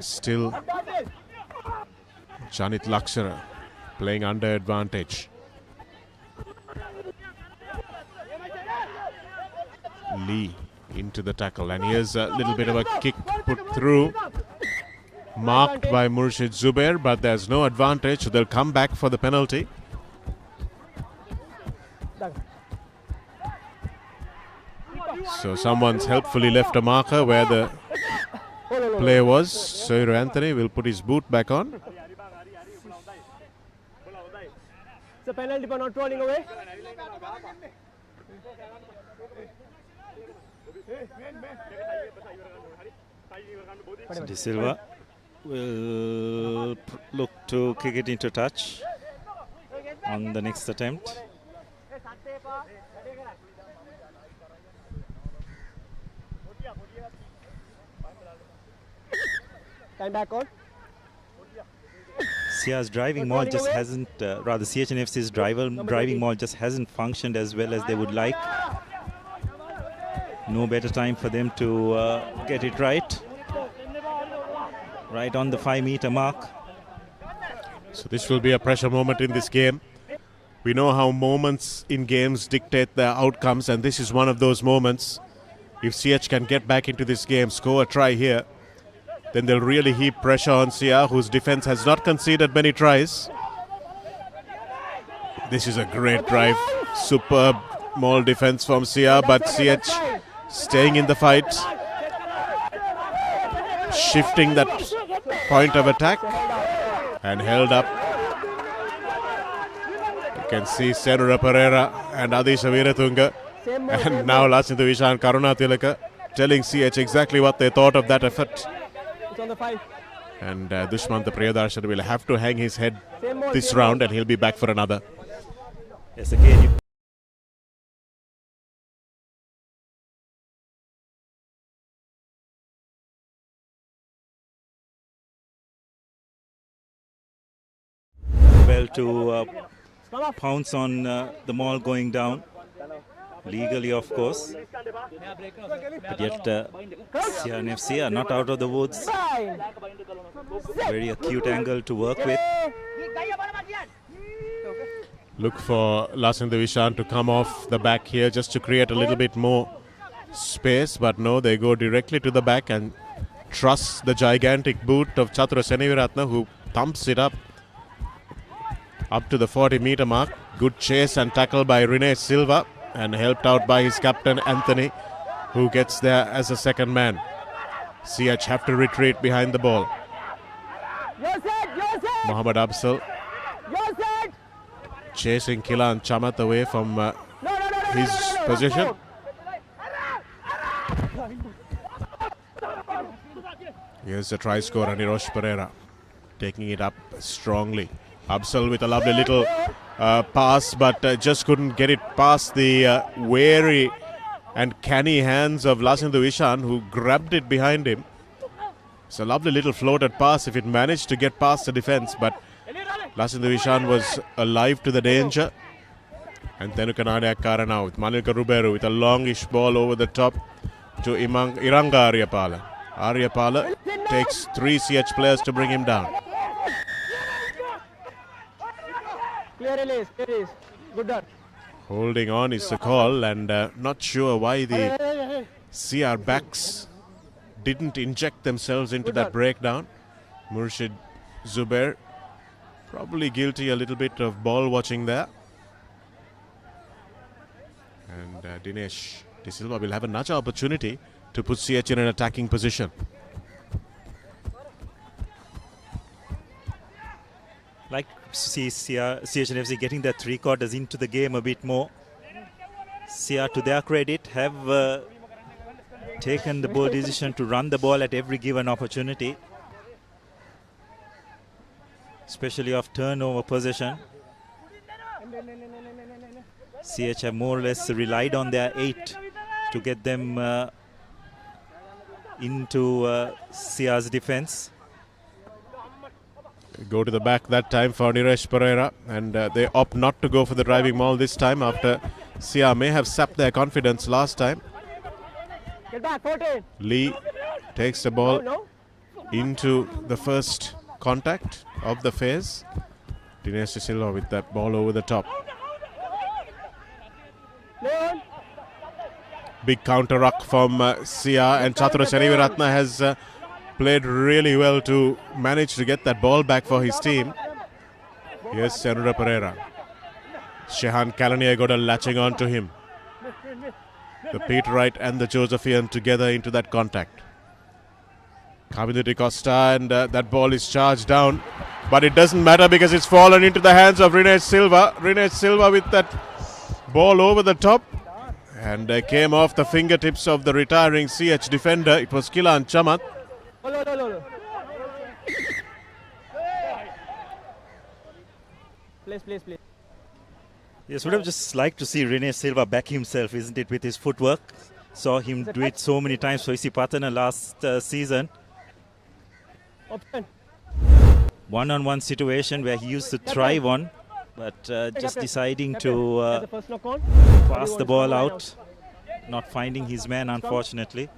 Still Janit Laksara playing under advantage. Lee into the tackle, and here's a little bit of a kick put through, marked by Murshid Zubair, but there's no advantage. They'll come back for the penalty. So someone's helpfully left a marker where the play was. Soiru Anthony will put his boot back on. It's a penalty for not rolling away. De Silva will look to kick it into touch on the next attempt. Time back on. CR's driving maul just hasn't, rather CH&FC's driving maul just hasn't functioned as well as they would like. No better time for them to get it right. Right on the 5-meter mark. So this will be a pressure moment in this game. We know how moments in games dictate their outcomes, and this is one of those moments. If CH can get back into this game, score a try here, then they'll really heap pressure on CR, whose defense has not conceded many tries. This is a great drive. Superb maul defense from CR, but CH staying in the fight. Shifting that point of attack and held up. You can see Senura Pereira and Adisha Veeratunga and now Lasintha Vishan Karunatilaka telling CH exactly what they thought of that effort. And Dushmantha Priyadarshan will have to hang his head this round and he'll be back for another. Yes, again. Well, to pounce on the maul going down, legally of course, but yet CR&FC are not out of the woods. Very acute angle to work with. Look for Lasintha Vishan to come off the back here just to create a little bit more space, but no, they go directly to the back and trust the gigantic boot of Chatura Seneviratne, who thumps it up to the 40-meter mark. Good chase and tackle by Rene Silva and helped out by his captain Anthony, who gets there as a second man. CH have to retreat behind the ball. Mohammad Absal chasing Kilan Chamat away from his position. Here's the try scorer Nirosh Pereira taking it up strongly. Absal with a lovely little pass, but just couldn't get it past the wary and canny hands of Lasintha Vishan, who grabbed it behind him. It's a lovely little floated pass if it managed to get past the defense, but Lasintha Vishan was alive to the danger. And Tenukanadakara now with Manilka Ruberu with a longish ball over the top to Iranga Aryapala. Aryapala takes 3 CH players to bring him down. Clear release, good done. Holding on is the call, and not sure why the CR backs didn't inject themselves into that breakdown. Murshid Zubair probably guilty a little bit of ball watching there. And Dinesh De Silva will have another opportunity to put CH in an attacking position. Like to see CH&FC getting their 3/4 into the game a bit more. CR, to their credit, have taken the bold decision to run the ball at every given opportunity, especially of turnover possession. CH have more or less relied on their 8 to get them into CR's defense. Go to the back that time for Niresh Pereira, and they opt not to go for the driving maul this time after CR may have sapped their confidence last time. Get back, 14. Lee takes the ball into the first contact of the phase. Dinesh De Silva with that ball over the top. Big counter ruck from CR, and Chatura Seneviratne has played really well to manage to get that ball back for his team. Here's Senura Pereira. Shehan Kalaniagoda latching on to him. The Peter Wright and the Josephian together into that contact. Kavindu de Costa, and that ball is charged down. But it doesn't matter because it's fallen into the hands of Rene Silva. Rene Silva with that ball over the top. And came off the fingertips of the retiring CH defender. It was Kilan Chamat. Please. Yes, would have just liked to see Rene Silva back himself, isn't it, with his footwork. Saw him do it so many times for Isi Patana last season. One-on-one situation where he used to thrive on, but just deciding to pass the ball out, not finding his man, unfortunately.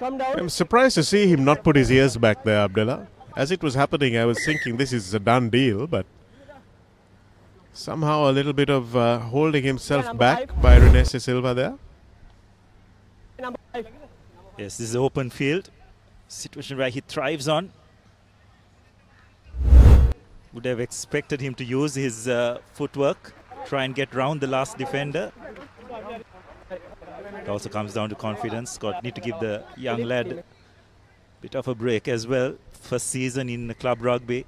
I'm surprised to see him not put his ears back there, Abdullah. As it was happening, I was thinking this is a done deal, but somehow a little bit of holding himself back by Rene Silva there. Yes, this is an open field. Situation where he thrives on. Would have expected him to use his footwork, try and get round the last defender. It also comes down to confidence. Need to give the young lad a bit of a break as well. First season in club rugby.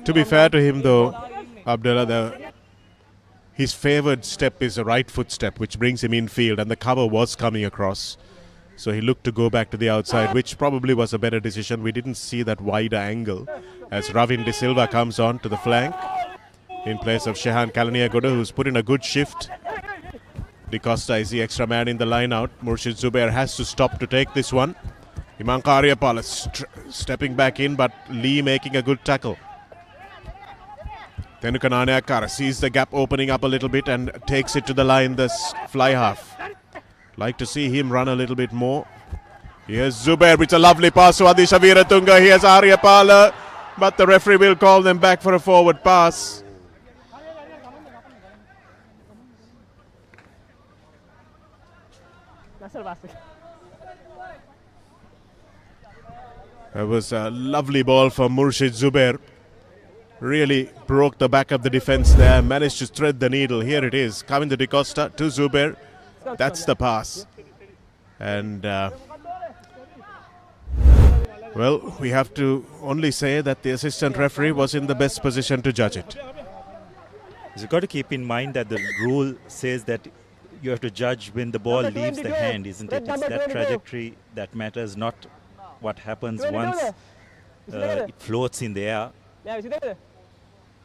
To be fair to him though, Abdullah, his favoured step is a right foot step, which brings him infield, and the cover was coming across. So he looked to go back to the outside, which probably was a better decision. We didn't see that wider angle as Ravin De Silva comes on to the flank in place of Shehan Kalaniagoda, who's put in a good shift. De Costa is the extra man in the line out. Murshid Zubair has to stop to take this one. Himanka Aryapala stepping back in, but Lee making a good tackle. Tenuka Naneakara sees the gap opening up a little bit and takes it to the line, the fly half. Like to see him run a little bit more. Here's Zubair, it's a lovely pass to Adisha Veeratunga. Here's Aryapala, but the referee will call them back for a forward pass. That was a lovely ball for Murshid Zubair. Really broke the back of the defense there, managed to thread the needle. Here it is, Kavindu de Costa to Zubair. That's the pass. And, well, we have to only say that the assistant referee was in the best position to judge it. You've got to keep in mind that the rule says that you have to judge when the ball leaves the hand, isn't it? It's that trajectory that matters, not what happens once it floats in the air.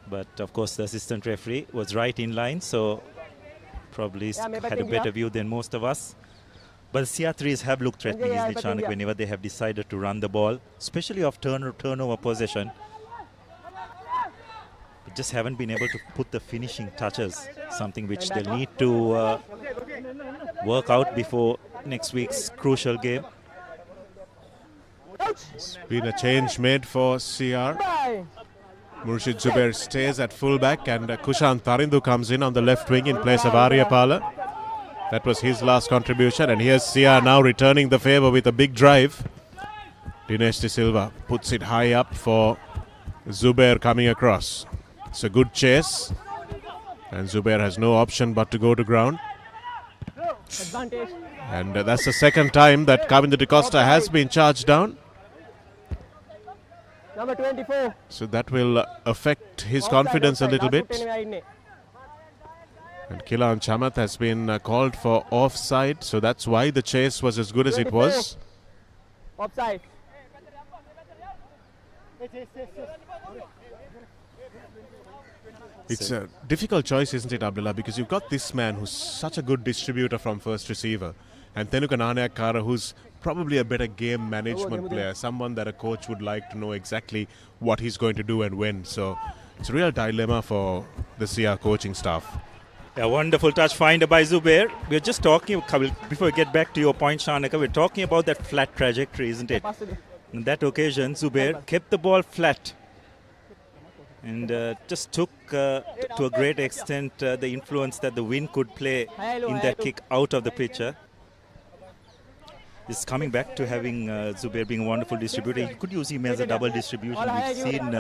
But, of course, the assistant referee was right in line, so probably had a better view than most of us. But CR3s have looked threatening, isn't it, Chanak, whenever they have decided to run the ball, especially of turnover possession. But just haven't been able to put the finishing touches, something which they'll need to work out before next week's crucial game. It's been a change made for CR. Murshid Zubair stays at fullback, and Kushan Tarindu comes in on the left wing in place of Aryapala. That was his last contribution, and here's CR now returning the favour with a big drive. Dinesh De Silva puts it high up for Zubair coming across. It's a good chase, and Zubair has no option but to go to ground. And that's the second time that Kavindu de Costa has been charged down. Number 24. So that will affect his confidence a little bit. And Kilan Chamat has been called for offside, so that's why the chase was as good as it was. Offside. It's a difficult choice, isn't it, Abdullah? Because you've got this man who's such a good distributor from first receiver, and Tenuka Naneakara, who's probably a better game management player, someone that a coach would like to know exactly what he's going to do and when. So it's a real dilemma for the CR coaching staff. A wonderful touch finder by Zubair. We're just talking, before we get back to your point, Shanaka, we're talking about that flat trajectory, isn't it? On that occasion, Zubair kept the ball flat and just took to a great extent the influence that the wind could play in that kick out of the picture. Is coming back to having Zubair being a wonderful distributor. You could use him as a double distribution. We've seen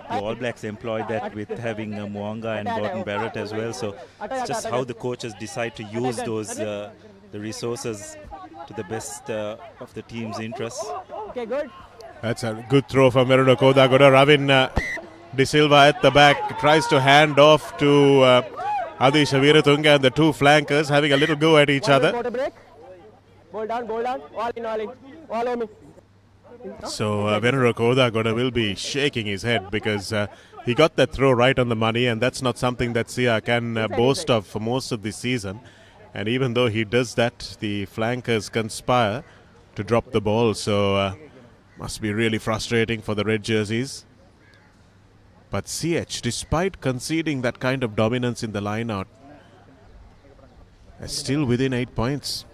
the All Blacks employ that with having Mwanga and Gordon Barrett as well. So it's just how the coaches decide to use those the resources to the best of the team's interests. Okay, good. That's a good throw from Meruno Kodagoda. Ravin De Silva at the back tries to hand off to Adisha Veeratunga and the two flankers having a little go at each other. Ball down, all in, all on me. So Venerable Kodagoda will be shaking his head because he got that throw right on the money, and that's not something that CR can boast of for most of the season. And even though he does that, the flankers conspire to drop the ball. So must be really frustrating for the red jerseys. But CH, despite conceding that kind of dominance in the line-out, is still within 8 points.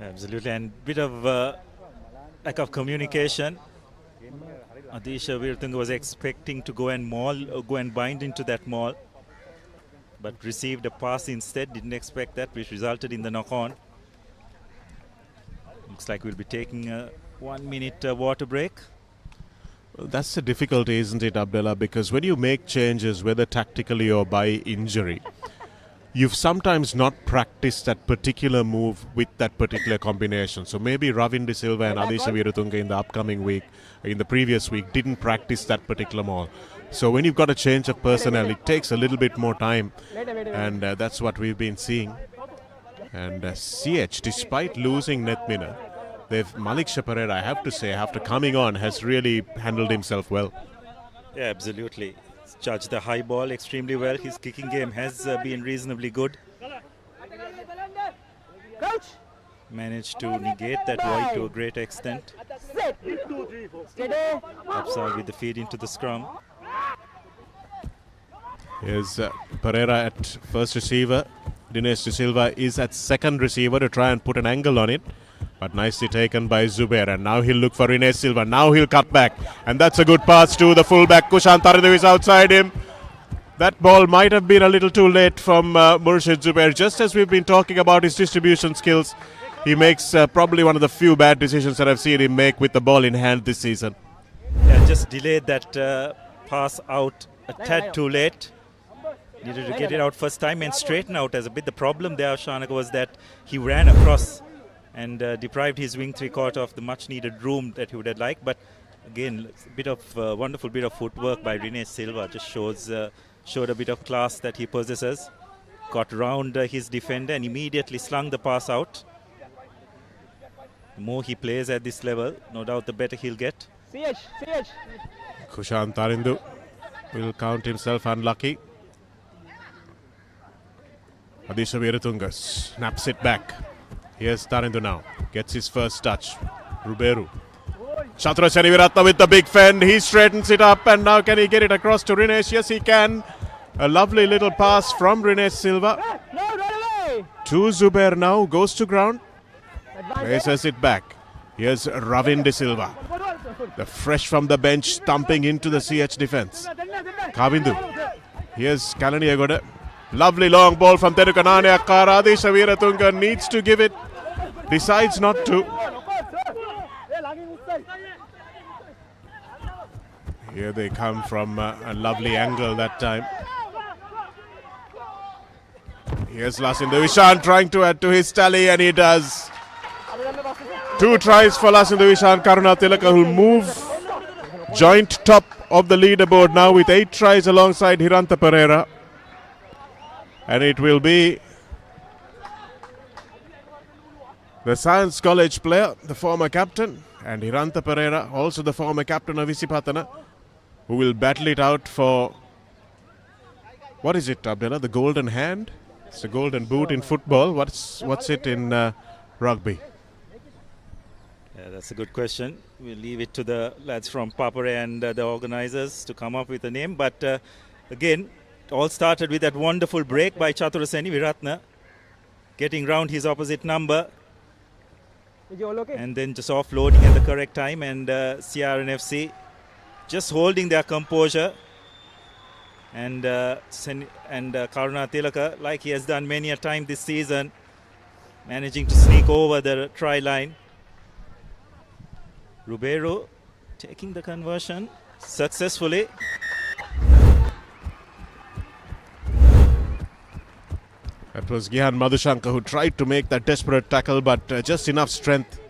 Absolutely, and bit of lack of communication. Adisha Veeratunga was expecting to go and bind into that maul, but received a pass instead. Didn't expect that, which resulted in the knock-on. Looks like we'll be taking a 1 minute water break. Well, that's the difficulty, isn't it, Abdullah? Because when you make changes, whether tactically or by injury, you've sometimes not practiced that particular move with that particular combination. So maybe Ravin De Silva and Adisha Veeratunga in the upcoming week, in the previous week, didn't practice that particular maul. So when you've got a change of personnel, it takes a little bit more time, and that's what we've been seeing. And CH, despite losing Netmina, Malik Shaparer, I have to say, after coming on, has really handled himself well. Yeah, absolutely. He's judged the high ball extremely well. His kicking game has been reasonably good. Managed to negate that void to a great extent. Upside with the feed into the scrum. Here's Pereira at first receiver. Dinesh De Silva is at second receiver to try and put an angle on it. But nicely taken by Zubair, and now he'll look for Dinesh Silva. Now he'll cut back, and that's a good pass to the fullback. Kushan Tarindu is outside him. That ball might have been a little too late from Murshid Zubair. Just as we've been talking about his distribution skills, he makes probably one of the few bad decisions that I've seen him make with the ball in hand this season. Yeah, just delayed that pass out a tad too late. Needed to get it out first time and straighten out as a bit. The problem there, Shanaka, was that he ran across and deprived his wing three-quarter of the much-needed room that he would have liked. But again, a bit of wonderful bit of footwork by Dinesh Silva. Just showed a bit of class that he possesses. Got round his defender and immediately slung the pass out. The more he plays at this level, no doubt the better he'll get. Kushan Tarindu will count himself unlucky. Adisha Veeratunga snaps it back. Here's Tarindu now. Gets his first touch. Ruberu. Chatura Seniviratna with the big fend. He straightens it up, and now can he get it across to Rinesh? Yes, he can. A lovely little pass from Rinesh Silva. To Zubair now. Goes to ground. Places it back. Here's Ravin De Silva. The fresh from the bench stumping into the CH defense. Kavindu. Here's Kalaniagoda. Lovely long ball from Terukanane Akkara. Adisha Veeratunga needs to give it. Decides not to. Here they come from a lovely angle that time. Here's Lasindu Vishan trying to add to his tally, and he does. 2 tries for Lasindu Vishan. Karuna Tilaka will move joint top of the leaderboard now with 8 tries alongside Hiranta Pereira. And it will be the Science College player, the former captain, and Hiranta Pereira, also the former captain of Isipatana, who will battle it out for, what is it, Abdullah? The golden hand? It's the golden boot in football. What's it in rugby? Yeah, that's a good question. We'll leave it to the lads from Papare and the organizers to come up with a name. But again, it all started with that wonderful break by Chatura Seniviratna, getting round his opposite number. And then just offloading at the correct time, and CR&FC just holding their composure. And Karuna Tilaka, like he has done many a time this season, managing to sneak over the try line. Ruberu taking the conversion. successfully. That was Gihan Madhushankar who tried to make that desperate tackle, but just enough strength.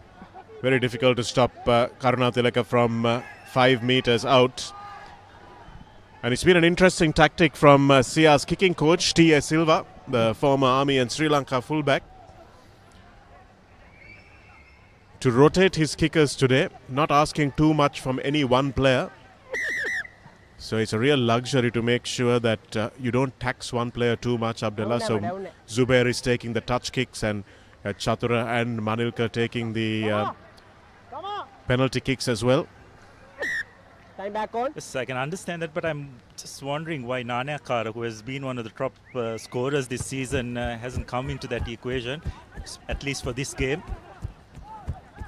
Very difficult to stop Karunatilaka from 5 meters out. And it's been an interesting tactic from CR's kicking coach, T.A. Silva, the former Army and Sri Lanka fullback, to rotate his kickers today, not asking too much from any one player. So it's a real luxury to make sure that you don't tax one player too much, Abdullah. So Zubair is taking the touch kicks and Chatura and Manilkar taking the penalty kicks as well. Time back on. Yes, I can understand that, but I'm just wondering why Nanayakara, who has been one of the top scorers this season, hasn't come into that equation, at least for this game.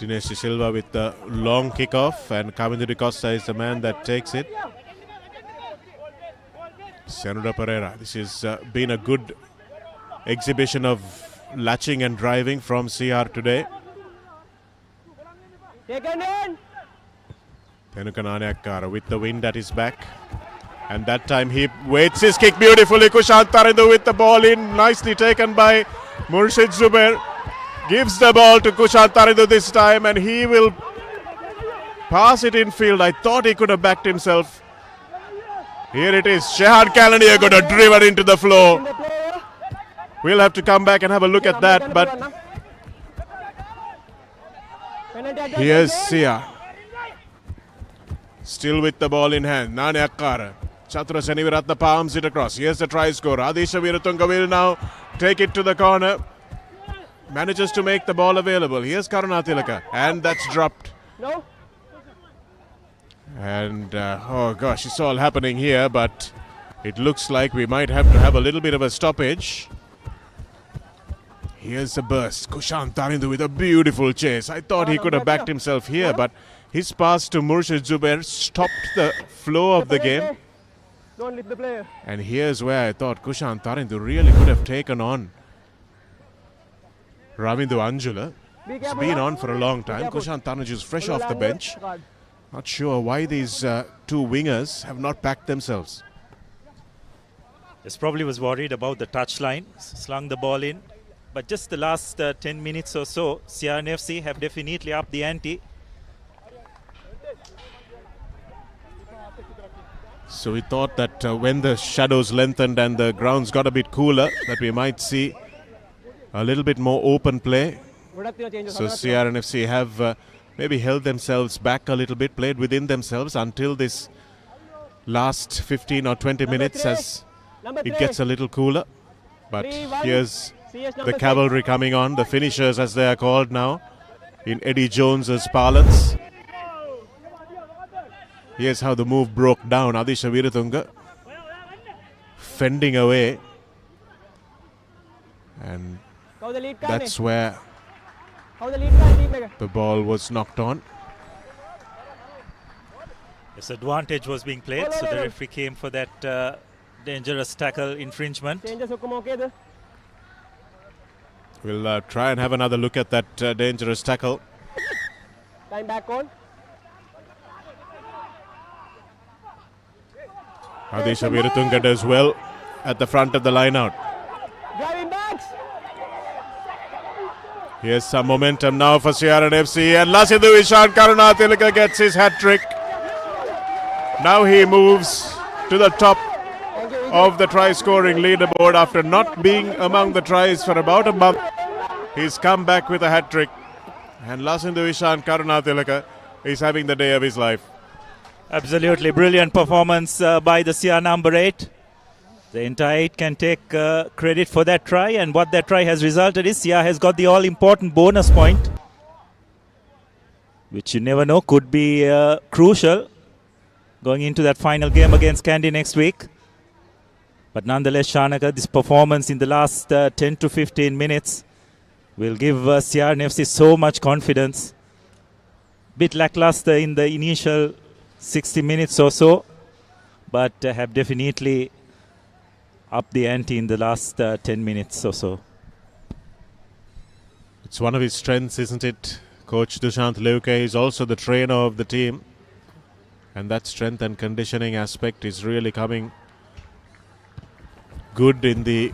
Dinesh Silva with the long kickoff, and Kamindu de Costa is the man that takes it. Senuda Pereira. This has been a good exhibition of latching and driving from CR today. Taken in. Thenuka Nanayakara with the wind at his back. And that time he waits his kick beautifully. Kushant Tarindu with the ball in. Nicely taken by Murshid Zubair. Gives the ball to Kushant Tarindu this time, and he will pass it in field. I thought he could have backed himself. Here it is. Shehan Kalaniya got a driven into the floor. We'll have to come back and have a look at that. But here's Sia. Still with the ball in hand. Nanayakara. Chatura Seniviratna palms it across. Here's the try score. Adisha Viratunga will now take it to the corner. Manages to make the ball available. Here's Karunatilaka. And that's dropped. No. And oh gosh, it's all happening here, but it looks like we might have to have a little bit of a stoppage. Here's the burst. Kushant Tarindu with a beautiful chase. I thought he could have backed himself here, but his pass to Murshid Zubair stopped the flow of the game. Don't leave the player. And here's where I thought Kushant Tarindu really could have taken on Ravindu Anjula. He's been on for a long time. Kushant Tarindu is fresh off the bench. Not sure why these two wingers have not packed themselves. Yes, probably was worried about the touchline, slung the ball in. But just the last 10 minutes or so, CR&FC have definitely upped the ante. So we thought that when the shadows lengthened and the grounds got a bit cooler, that we might see a little bit more open play. So CR&FC have maybe held themselves back a little bit, played within themselves until this last 15 or 20 minutes as it gets a little cooler. But here's the cavalry coming on, the finishers as they are called now in Eddie Jones's parlance. Here's how the move broke down. Adisha Viratunga fending away, and that's where the ball was knocked on. Yes, advantage was being played, so the referee came for that dangerous tackle infringement. We'll try and have another look at that dangerous tackle. Time back on. Adisha Viratunga does well at the front of the line out. Driving backs. Here's some momentum now for CR&FC, and Lasidhu Ishan Karunatilaka gets his hat-trick. Now he moves to the top of the try-scoring leaderboard after not being among the tries for about a month. He's come back with a hat-trick, and Lasidhu Ishan Karunatilaka is having the day of his life. Absolutely brilliant performance by the CR number 8. The entire 8 can take credit for that try, and what that try has resulted is CR has got the all-important bonus point, which you never know could be crucial going into that final game against Kandy next week. But nonetheless, Shanaka, this performance in the last 10 to 15 minutes will give CR&FC so much confidence. Bit lackluster in the initial 60 minutes or so, but have definitely upped the ante in the last 10 minutes or so. It's one of his strengths, isn't it? Coach Dushant Leuke is also the trainer of the team. And that strength and conditioning aspect is really coming good in the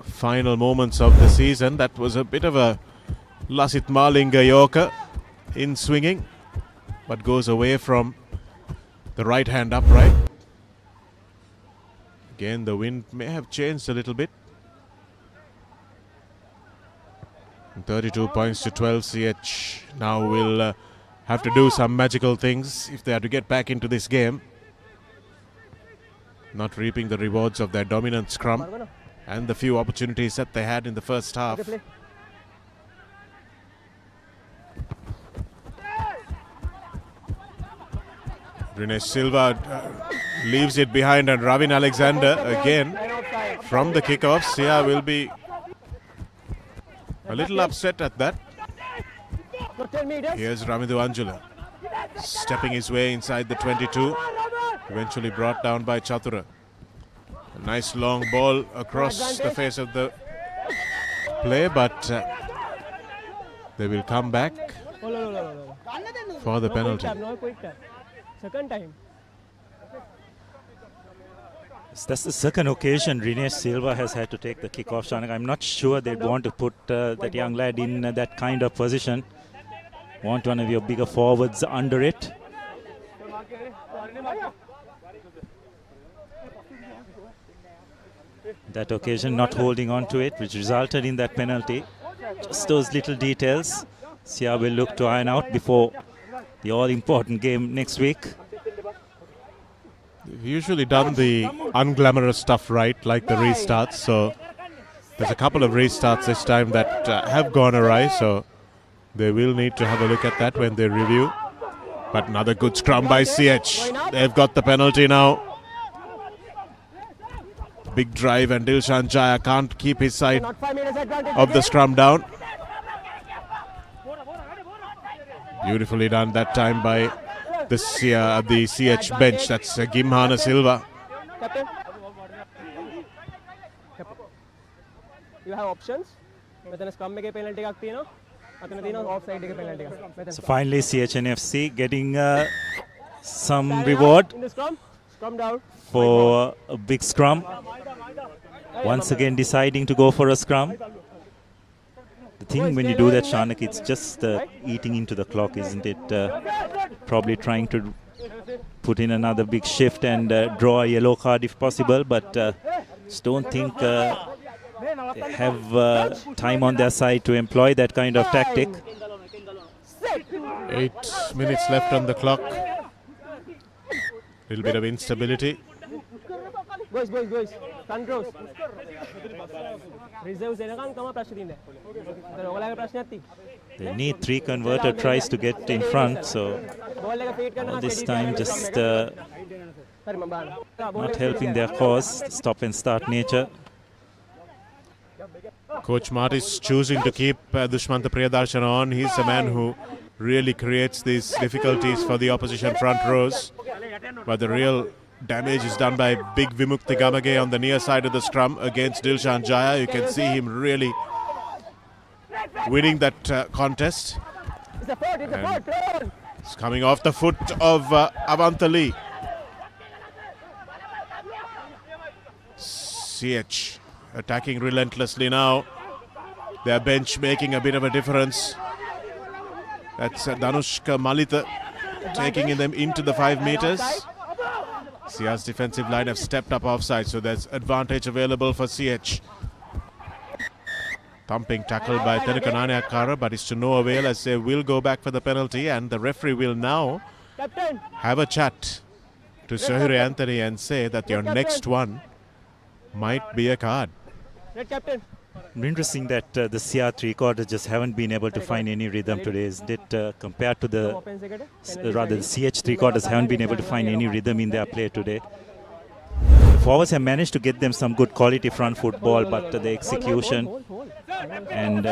final moments of the season. That was a bit of a Lasit Malinga Yorker in swinging, but goes away from the right hand upright. Again, the wind may have changed a little bit. 32 points to 12. CH now will have to do some magical things if they are to get back into this game. Not reaping the rewards of their dominant scrum and the few opportunities that they had in the first half. Rene Silva leaves it behind, and Ravin Alexander again from the kickoff. Sia will be a little upset at that. Here's Ramindu Anjula stepping his way inside the 22. Eventually brought down by Chatura. A nice long ball across the face of the play, but they will come back for the penalty. Second time. That's the second occasion Rene Silva has had to take the kick-off. I'm not sure they'd want to put that young lad in that kind of position. Want one of your bigger forwards under it. That occasion not holding on to it, which resulted in that penalty. Just those little details Sia will look to iron out before the all-important game next week. They've usually done the unglamorous stuff right, like the restarts. So there's a couple of restarts this time that have gone awry. So they will need to have a look at that when they review. But another good scrum by CH. They've got the penalty now. Big drive, and Dilshan Jaya can't keep his side of the scrum down. Beautifully done that time by the CH bench. That's Gimhana Silva. You have options. So finally CH&FC getting some reward for a big scrum. Once again deciding to go for a scrum. The thing when you do that, Shanak, it's just eating into the clock, isn't it? Probably trying to put in another big shift and draw a yellow card if possible, but just don't think they have time on their side to employ that kind of tactic. 8 minutes left on the clock. Little bit of instability. Guys. Controls. Reserves They need 3 converter tries to get in front, so all this time just not helping their cause. Stop and start nature. Coach Martis choosing to keep Dushmanta Priyadarshan on. He's the man who really creates these difficulties for the opposition front rows. But the real damage is done by big Vimukti Gamage on the near side of the scrum against Dilshan Jaya. You can see him really winning that contest. It's coming off the foot of Avantali. CH attacking relentlessly now. Their bench making a bit of a difference. That's Danushka Malita taking them into the 5 meters. Sia's defensive line have stepped up offside, so there's advantage available for CH. Thumping tackle by Tenukanane Akara, but it's to no avail as they will go back for the penalty, and the referee will now have a chat to Sohiri Anthony and say that your next one might be a card. Red captain. Interesting that the CR three-quarters just haven't been able to find any rhythm today, isn't it? Compared to the, rather the CH three-quarters haven't been able to find any rhythm in their play today. The forwards have managed to get them some good quality front football, but the execution and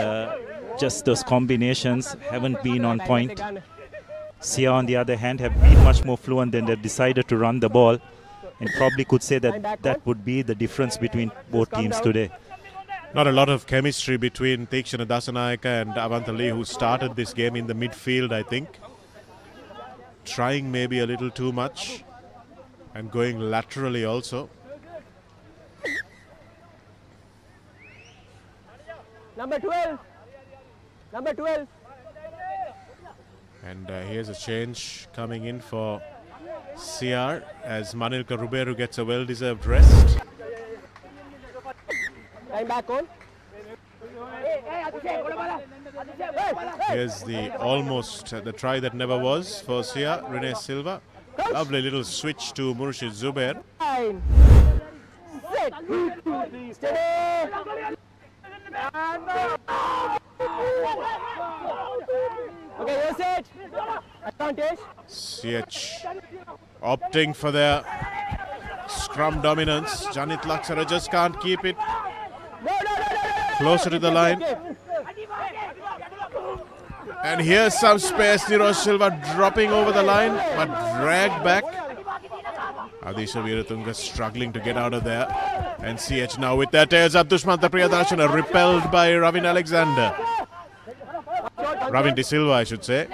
just those combinations haven't been on point. CR, on the other hand, have been much more fluent than they've decided to run the ball, and probably could say that that would be the difference between both teams today. Not a lot of chemistry between Tikshana Dasanayaka and Avantali, who started this game in the midfield, I think. trying maybe a little too much and going laterally also. Number 12. Number 12. And here's a change coming in for CR as Manilka Ruberu gets a well-deserved rest. Time back on. Here's the almost the try that never was for CR, Rene Silva. Lovely little switch to Murshid Zubair. Time. Set. Steady. Okay, you're set. Advantage. CH opting for their scrum dominance. Janit Laksara just can't keep it closer to the line. And here's some space. Niroj Silva dropping over the line, but dragged back. Adisha Veeratunga struggling to get out of there. And CH now with their tails up. Dushmanta Priyadarshana repelled by Ravin Alexander. Ravin De Silva, I should say.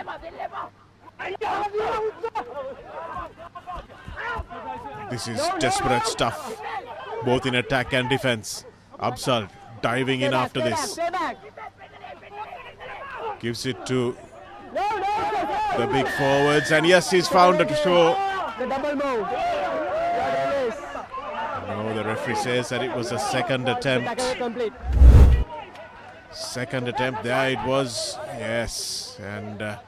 This is desperate stuff, both in attack and defense. Absal diving in after this. Gives it to the big forwards, and yes, he's found it. So no, the referee says that it was a second attempt. Second attempt, there it was. Yes, and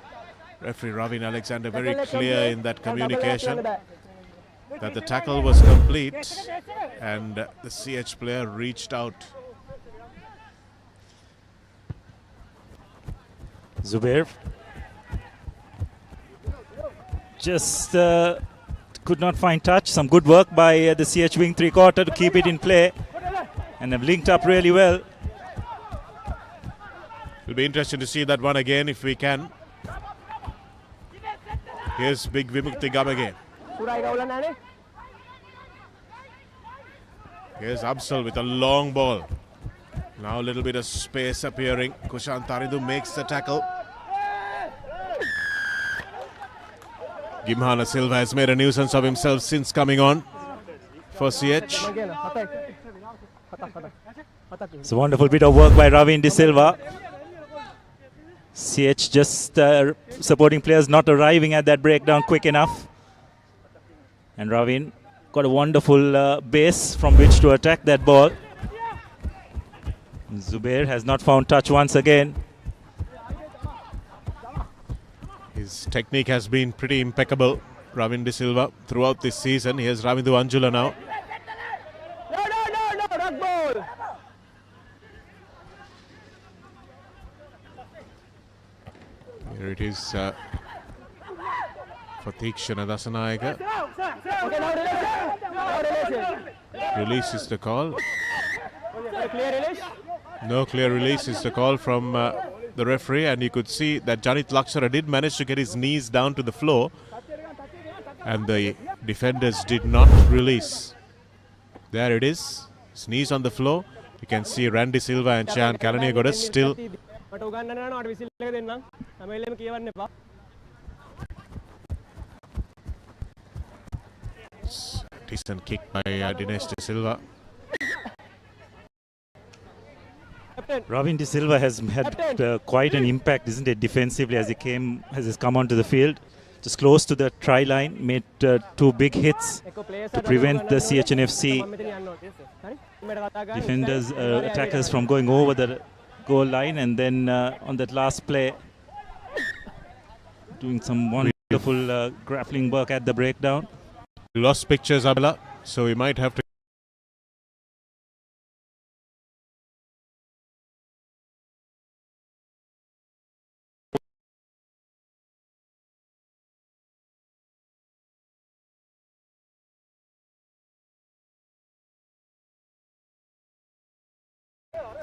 referee Ravin Alexander very clear in that communication that the tackle was complete and the CH player reached out. Zubair just could not find touch. Some good work by the CH wing three-quarter to keep it in play, and have linked up really well. It'll be interesting to see that one again if we can. Here's big Vimukti Gamage. Here's Absal with a long ball. Now a little bit of space appearing. Kushan Taridu makes the tackle. Gimhana Silva has made a nuisance of himself since coming on for CH. It's a wonderful bit of work by Ravin De Silva. CH just supporting players not arriving at that breakdown quick enough. And Ravin got a wonderful base from which to attack that ball. Zubair has not found touch once again. His technique has been pretty impeccable, Ravin De Silva, throughout this season. Here's Ravindu Anjula now. No, rug ball. Here it is for Thikshana Dasanayaka. Okay, now release. Release is the call. Clear release. No clear release is the call from the referee, and you could see that Janit Lakshara did manage to get his knees down to the floor, and the defenders did not release. There it is, his knees on the floor. You can see Randy Silva and Chan Kalaniagoda still. Decent kick by Dinesh De Silva. Ravin De Silva has had quite an impact, isn't it, defensively as he has come onto the field. Just close to the try line, made two big hits to prevent the CH&FC defenders, attackers from going over the goal line, and then on that last play, doing some wonderful grappling work at the breakdown. Lost pictures, Abela, so we might have to.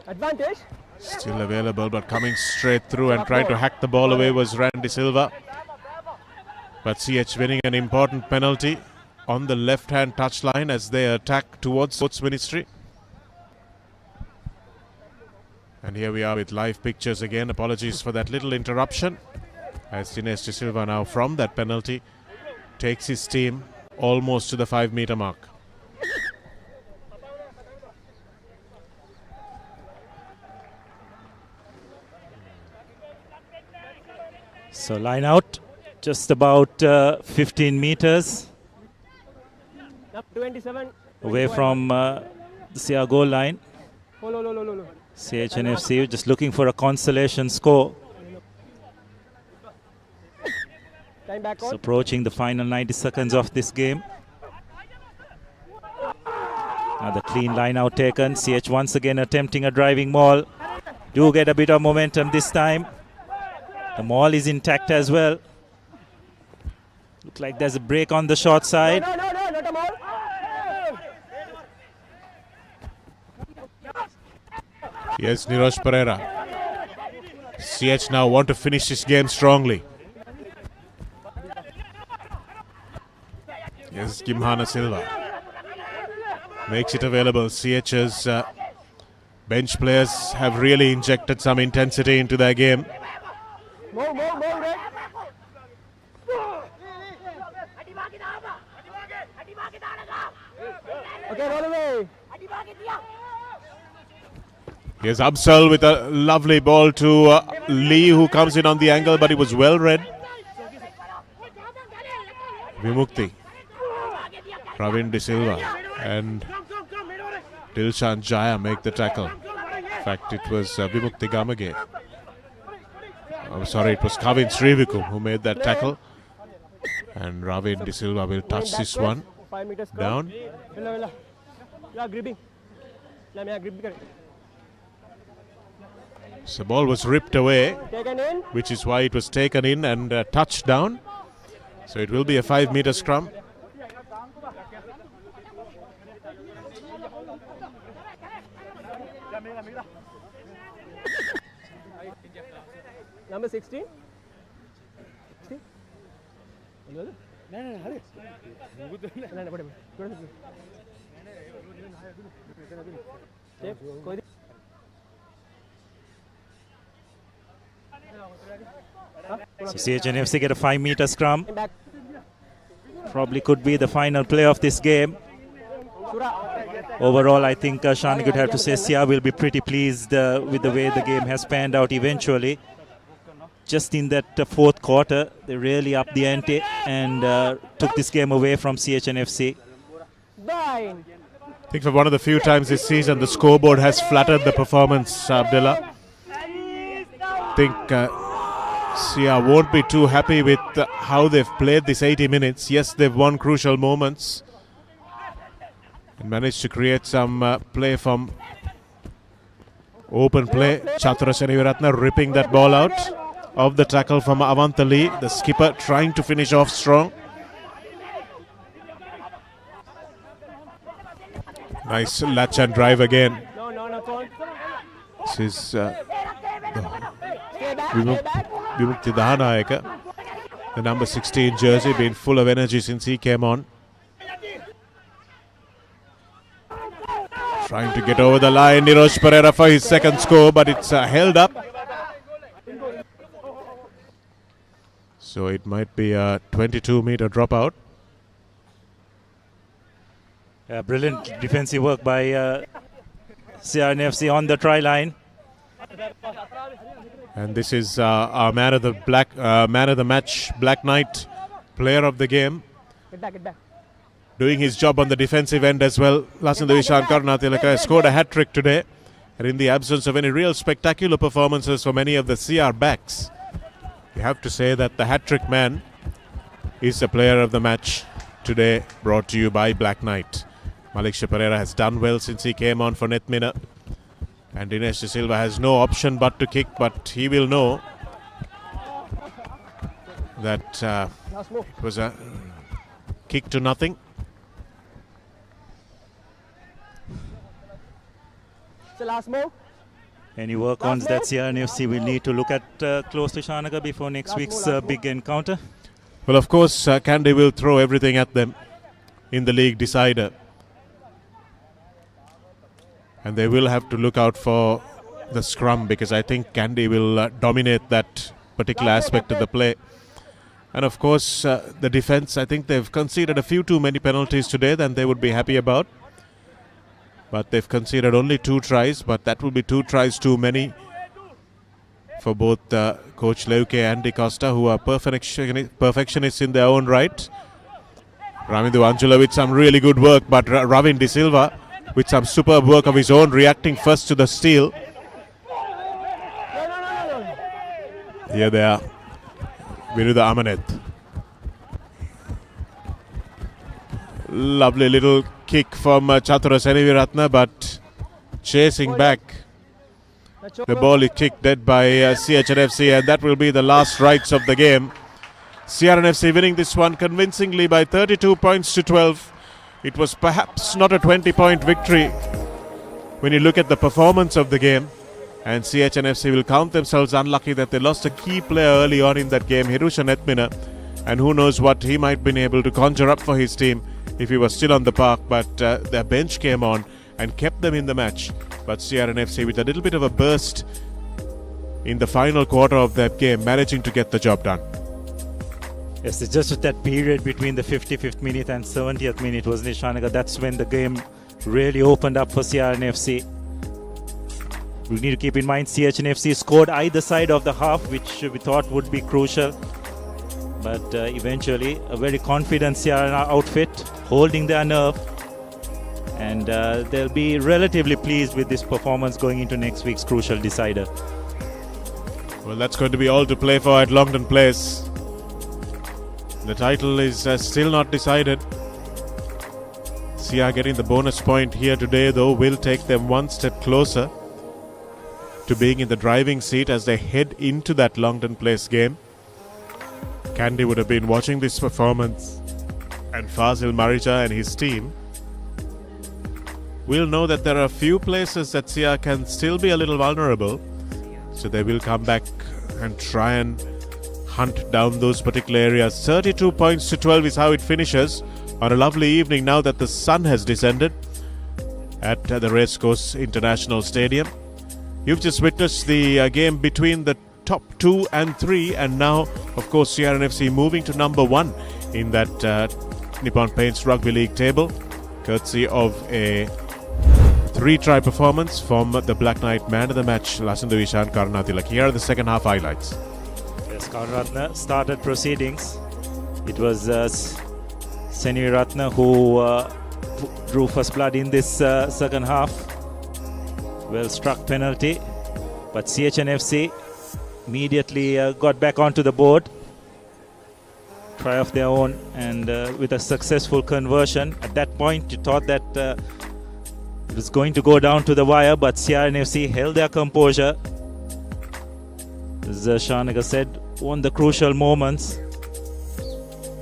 Advantage. Still available, but coming straight through and trying to hack the ball away was Randy Silva. But CH winning an important penalty on the left-hand touchline as they attack towards Sports Ministry. And here we are with live pictures again. Apologies for that little interruption. As Dinesh De Silva now from that penalty takes his team almost to the 5-meter mark. So line out, just about 15 meters Number 27. away from the CR goal line. CH&FC just looking for a consolation score. Time back It's on. approaching the final 90 seconds of this game. Another clean line out taken. CH once again attempting a driving maul. Do get a bit of momentum this time. The maul is intact as well. Looks like there's a break on the short side. No, not a ball. Yes, Niroj Pereira. CH now want to finish this game strongly. Yes, Gimhana Silva makes it available. CH's bench players have really injected some intensity into their game. More, right? Okay, roll away. Here's Absal with a lovely ball to Lee, who comes in on the angle, but he was well read. Vimukti, Pravin De Silva and Dilshan Jaya make the tackle. In fact, it was Vimukti Gamage. I'm sorry, it was Kavin Srivikum who made that tackle. And Ravin De Silva will touch this one 5 meters down. Gripping. So the ball was ripped away, Taken in. which is why it was taken in and touched down. So it will be a 5-meter scrum. Number 16. So CH&FC get a 5-meter scrum. Probably could be the final play of this game. Overall, I think Shani could have to say CR will be pretty pleased with the way the game has panned out eventually. Just in that fourth quarter, they really upped the ante and took this game away from CH&FC. I think for one of the few times this season, the scoreboard has flattered the performance, Abdullah. I think CR won't be too happy with how they've played this 80 minutes. Yes, they've won crucial moments and managed to create some play from open play. Chatra Seniviratna ripping that ball out of the tackle from Avantha Lee. The skipper trying to finish off strong. Nice latch and drive again. This is Vimukti Dahanayaka, the number 16 jersey, been full of energy since he came on. Trying to get over the line, Niroj Pereira for his second score, but it's held up. So it might be a 22-meter dropout. Brilliant defensive work by CR&FC on the try line. And this is our man of the match, Black Knight, player of the game. Get back. Doing his job on the defensive end as well. Lasindavishan Karunatilaka scored a hat-trick today. And in the absence of any real spectacular performances for many of the CR backs, you have to say that the hat-trick man is the player of the match today, brought to you by Black Knight. Maliksha Pereira has done well since he came on for Nethmina. And Dinesh De Silva has no option but to kick, but he will know that it was a kick to nothing. It's the last move. Any work-ons that CR&FC will need to look at close to Shanaka before next week's big encounter? Well, of course, Kandy will throw everything at them in the league decider. And they will have to look out for the scrum, because I think Kandy will dominate that particular aspect of the play. And of course, the defense, I think they've conceded a few too many penalties today than they would be happy about. But they've conceded only 2 tries, but that will be 2 tries too many for both Coach Leuke and Di Costa, who are perfectionists in their own right. Ramindu Anjula with some really good work, but Ravin De Silva with some superb work of his own, reacting first to the steal. Here they are. Viruda Amaneth. Lovely little kick from Chatura Seneviratne, but chasing back. The ball is kicked dead by CH&FC, and that will be the last rights of the game. CR&FC winning this one convincingly by 32 points to 12. It was perhaps not a 20-point victory when you look at the performance of the game. And CH&FC will count themselves unlucky that they lost a key player early on in that game, Hirusha Netmina. And who knows what he might have been able to conjure up for his team if he was still on the park. But their bench came on and kept them in the match. But CR&FC with a little bit of a burst in the final quarter of that game, managing to get the job done. Yes, it's just that period between the 55th minute and 70th minute, wasn't it, Shanaga? That's when the game really opened up for CR&FC. We need to keep in mind CH&FC scored either side of the half, which we thought would be crucial. But eventually, a very confident CR outfit, holding their nerve. And they'll be relatively pleased with this performance going into next week's crucial decider. Well, that's going to be all to play for at Longdon Place. The title is still not decided. CR getting the bonus point here today, though, will take them one step closer to being in the driving seat as they head into that Longdon Place game. Candy would have been watching this performance, and Fazil Marija and his team will know that there are a few places that CR can still be a little vulnerable, so they will come back and try and hunt down those particular areas. 32 points to 12 is how it finishes on a lovely evening now that the sun has descended at the Racecourse International Stadium. You've just witnessed the game between the top 2 and 3, and now, of course, CR&FC moving to number 1 in that Nippon Paints Rugby League table, courtesy of a 3-try performance from the Black Knight man of the match, Lasindu Ishan Karunatilak. Here are the second half highlights. Yes, Karunaratne started proceedings. It was Seneviratne who drew first blood in this second half. Well struck penalty, but CH&FC immediately got back onto the board. Try of their own, and with a successful conversion. At that point, you thought that it was going to go down to the wire, but CR&FC held their composure. As Shanaga said, won the crucial moments,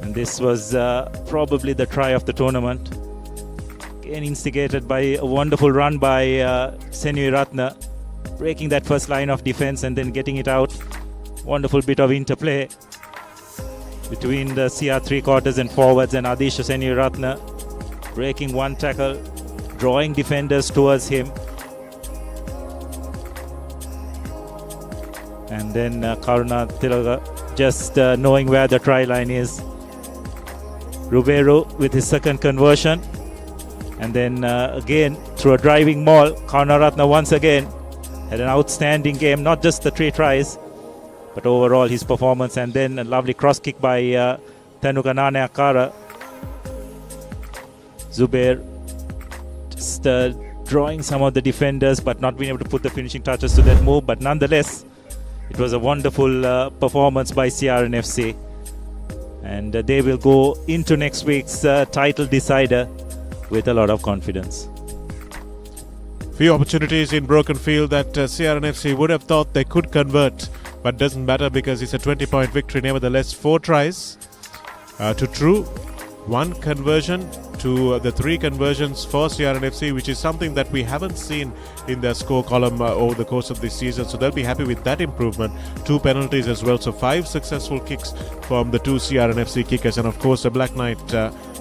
and this was probably the try of the tournament. Again, instigated by a wonderful run by Seneviratne, breaking that first line of defense and then getting it out. Wonderful bit of interplay between the CR three-quarters and forwards, and Adisha Seneviratne breaking one tackle, drawing defenders towards him. And then Karunatilak just knowing where the try line is. Ruberu with his second conversion. And then again, through a driving maul, Karunaratne once again had an outstanding game. Not just the 3 tries, but overall his performance. And then a lovely cross kick by Tanuka Naneakara. Zubair just drawing some of the defenders, but not being able to put the finishing touches to that move. But nonetheless, it was a wonderful performance by CR&FC. And they will go into next week's title decider with a lot of confidence. Few opportunities in broken field that CR&FC would have thought they could convert, but doesn't matter because it's a 20-point victory. Nevertheless, 4 tries to true, 1 conversion to the 3 conversions for CR&FC, which is something that we haven't seen in their score column over the course of this season. So they'll be happy with that improvement. 2 penalties as well. So 5 successful kicks from the 2 CR&FC kickers. And of course, the Black Knight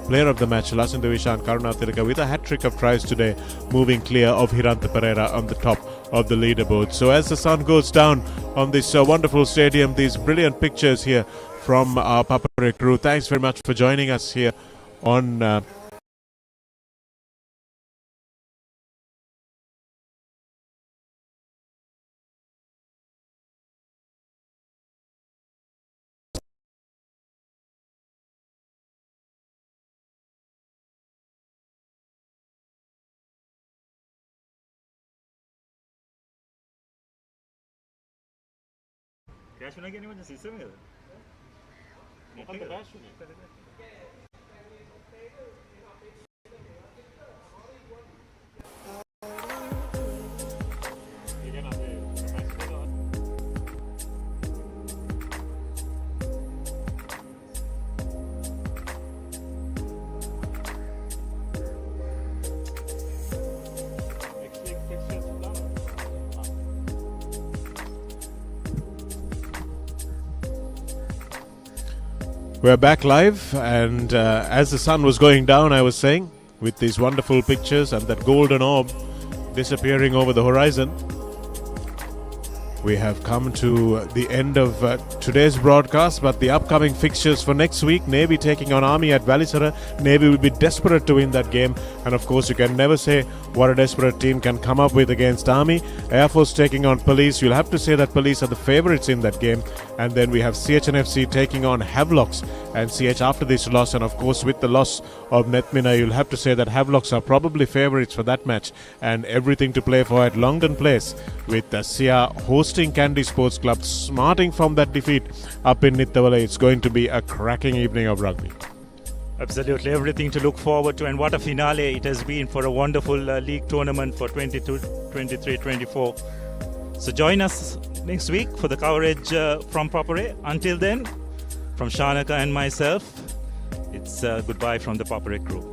player of the match, Lasindu Ishan Karunatilaka, with a hat-trick of tries today, moving clear of Hiranta Pereira on the top of the leaderboard. So as the sun goes down on this wonderful stadium. These brilliant pictures here from our Papare crew. Thanks very much for joining us here on We're back live, and as the sun was going down, I was saying, with these wonderful pictures and that golden orb disappearing over the horizon, we have come to the end of today's broadcast. But the upcoming fixtures for next week: Navy taking on Army at Valisara. Navy will be desperate to win that game, and of course you can never say what a desperate team can come up with against Army. Air Force taking on Police. You'll have to say that Police are the favourites in that game. And then we have CH&FC taking on Havelocks, and CH after this loss, and of course with the loss of Netmina, you'll have to say that Havelocks are probably favourites for that match, and everything to play for at Longdon Place, with the CR hosting Kandy Sports Club, smarting from that defeat up in Nittawala. It's going to be a cracking evening of rugby. Absolutely, everything to look forward to, and what a finale it has been for a wonderful league tournament for 22-23-24. So join us next week for the coverage from Papare. Until then, from Shanaka and myself, it's goodbye from the Papare crew.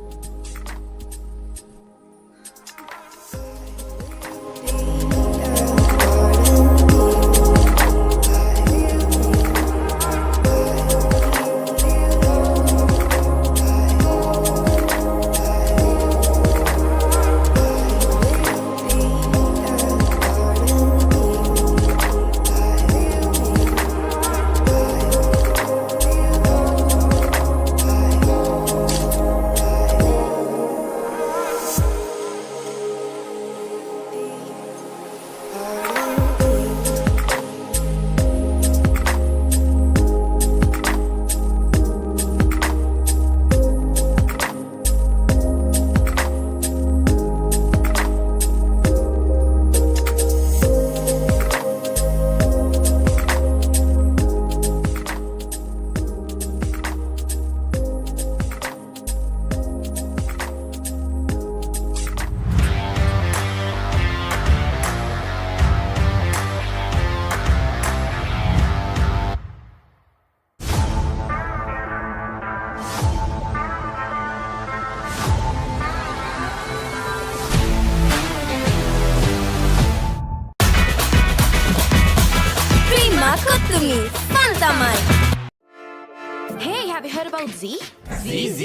Hey, have you heard about Z? ZZ.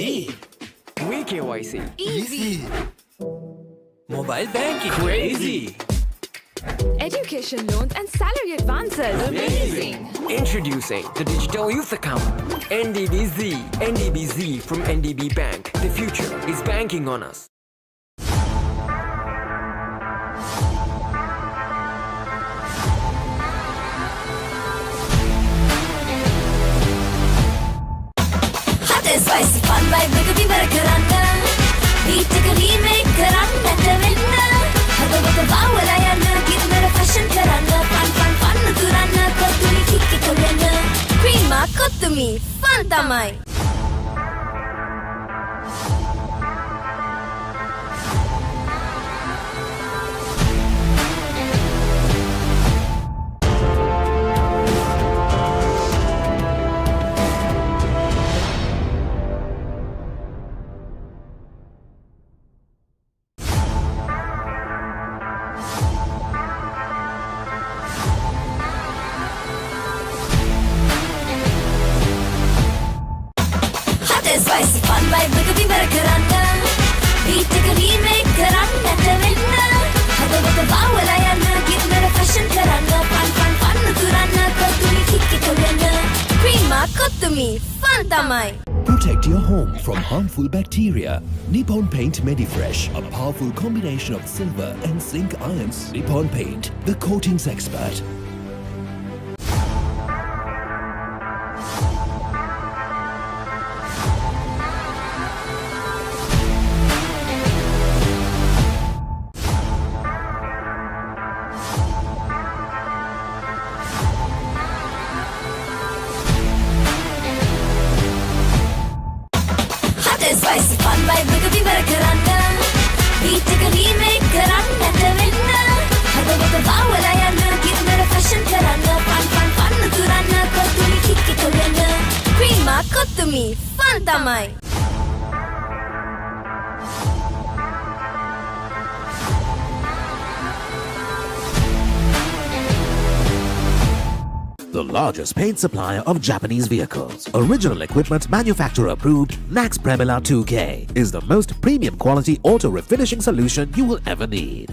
We KYC. Easy. Mobile banking. Crazy. Education loans and salary advances. Amazing. Introducing the Digital Youth Account. NDBZ. NDBZ from NDB Bank. The future is banking on us. Spicy fun vibe with the Barakaranda. Beat a remake Karanda Tavenda. Hada with the Bawalayana. Give me a fashion Karanda. Fun Turana. Kotumi Kiki Korena. Prima Kotumi. Fun Tamai. fun tamai. Protect your home from harmful bacteria. Nippon Paint Medifresh, a powerful combination of silver and zinc ions. Nippon Paint, the coatings expert. Spicy fun vibe Rugby varakaranga beat ka remake karanga tavinna hada bawala yana kirmera fashion karanga fun turanga kotumi kikki kolena creama kotumi fun tamai. The largest paint supplier of Japanese vehicles. Original equipment manufacturer approved, Nax Premila 2K is the most premium quality auto refinishing solution you will ever need.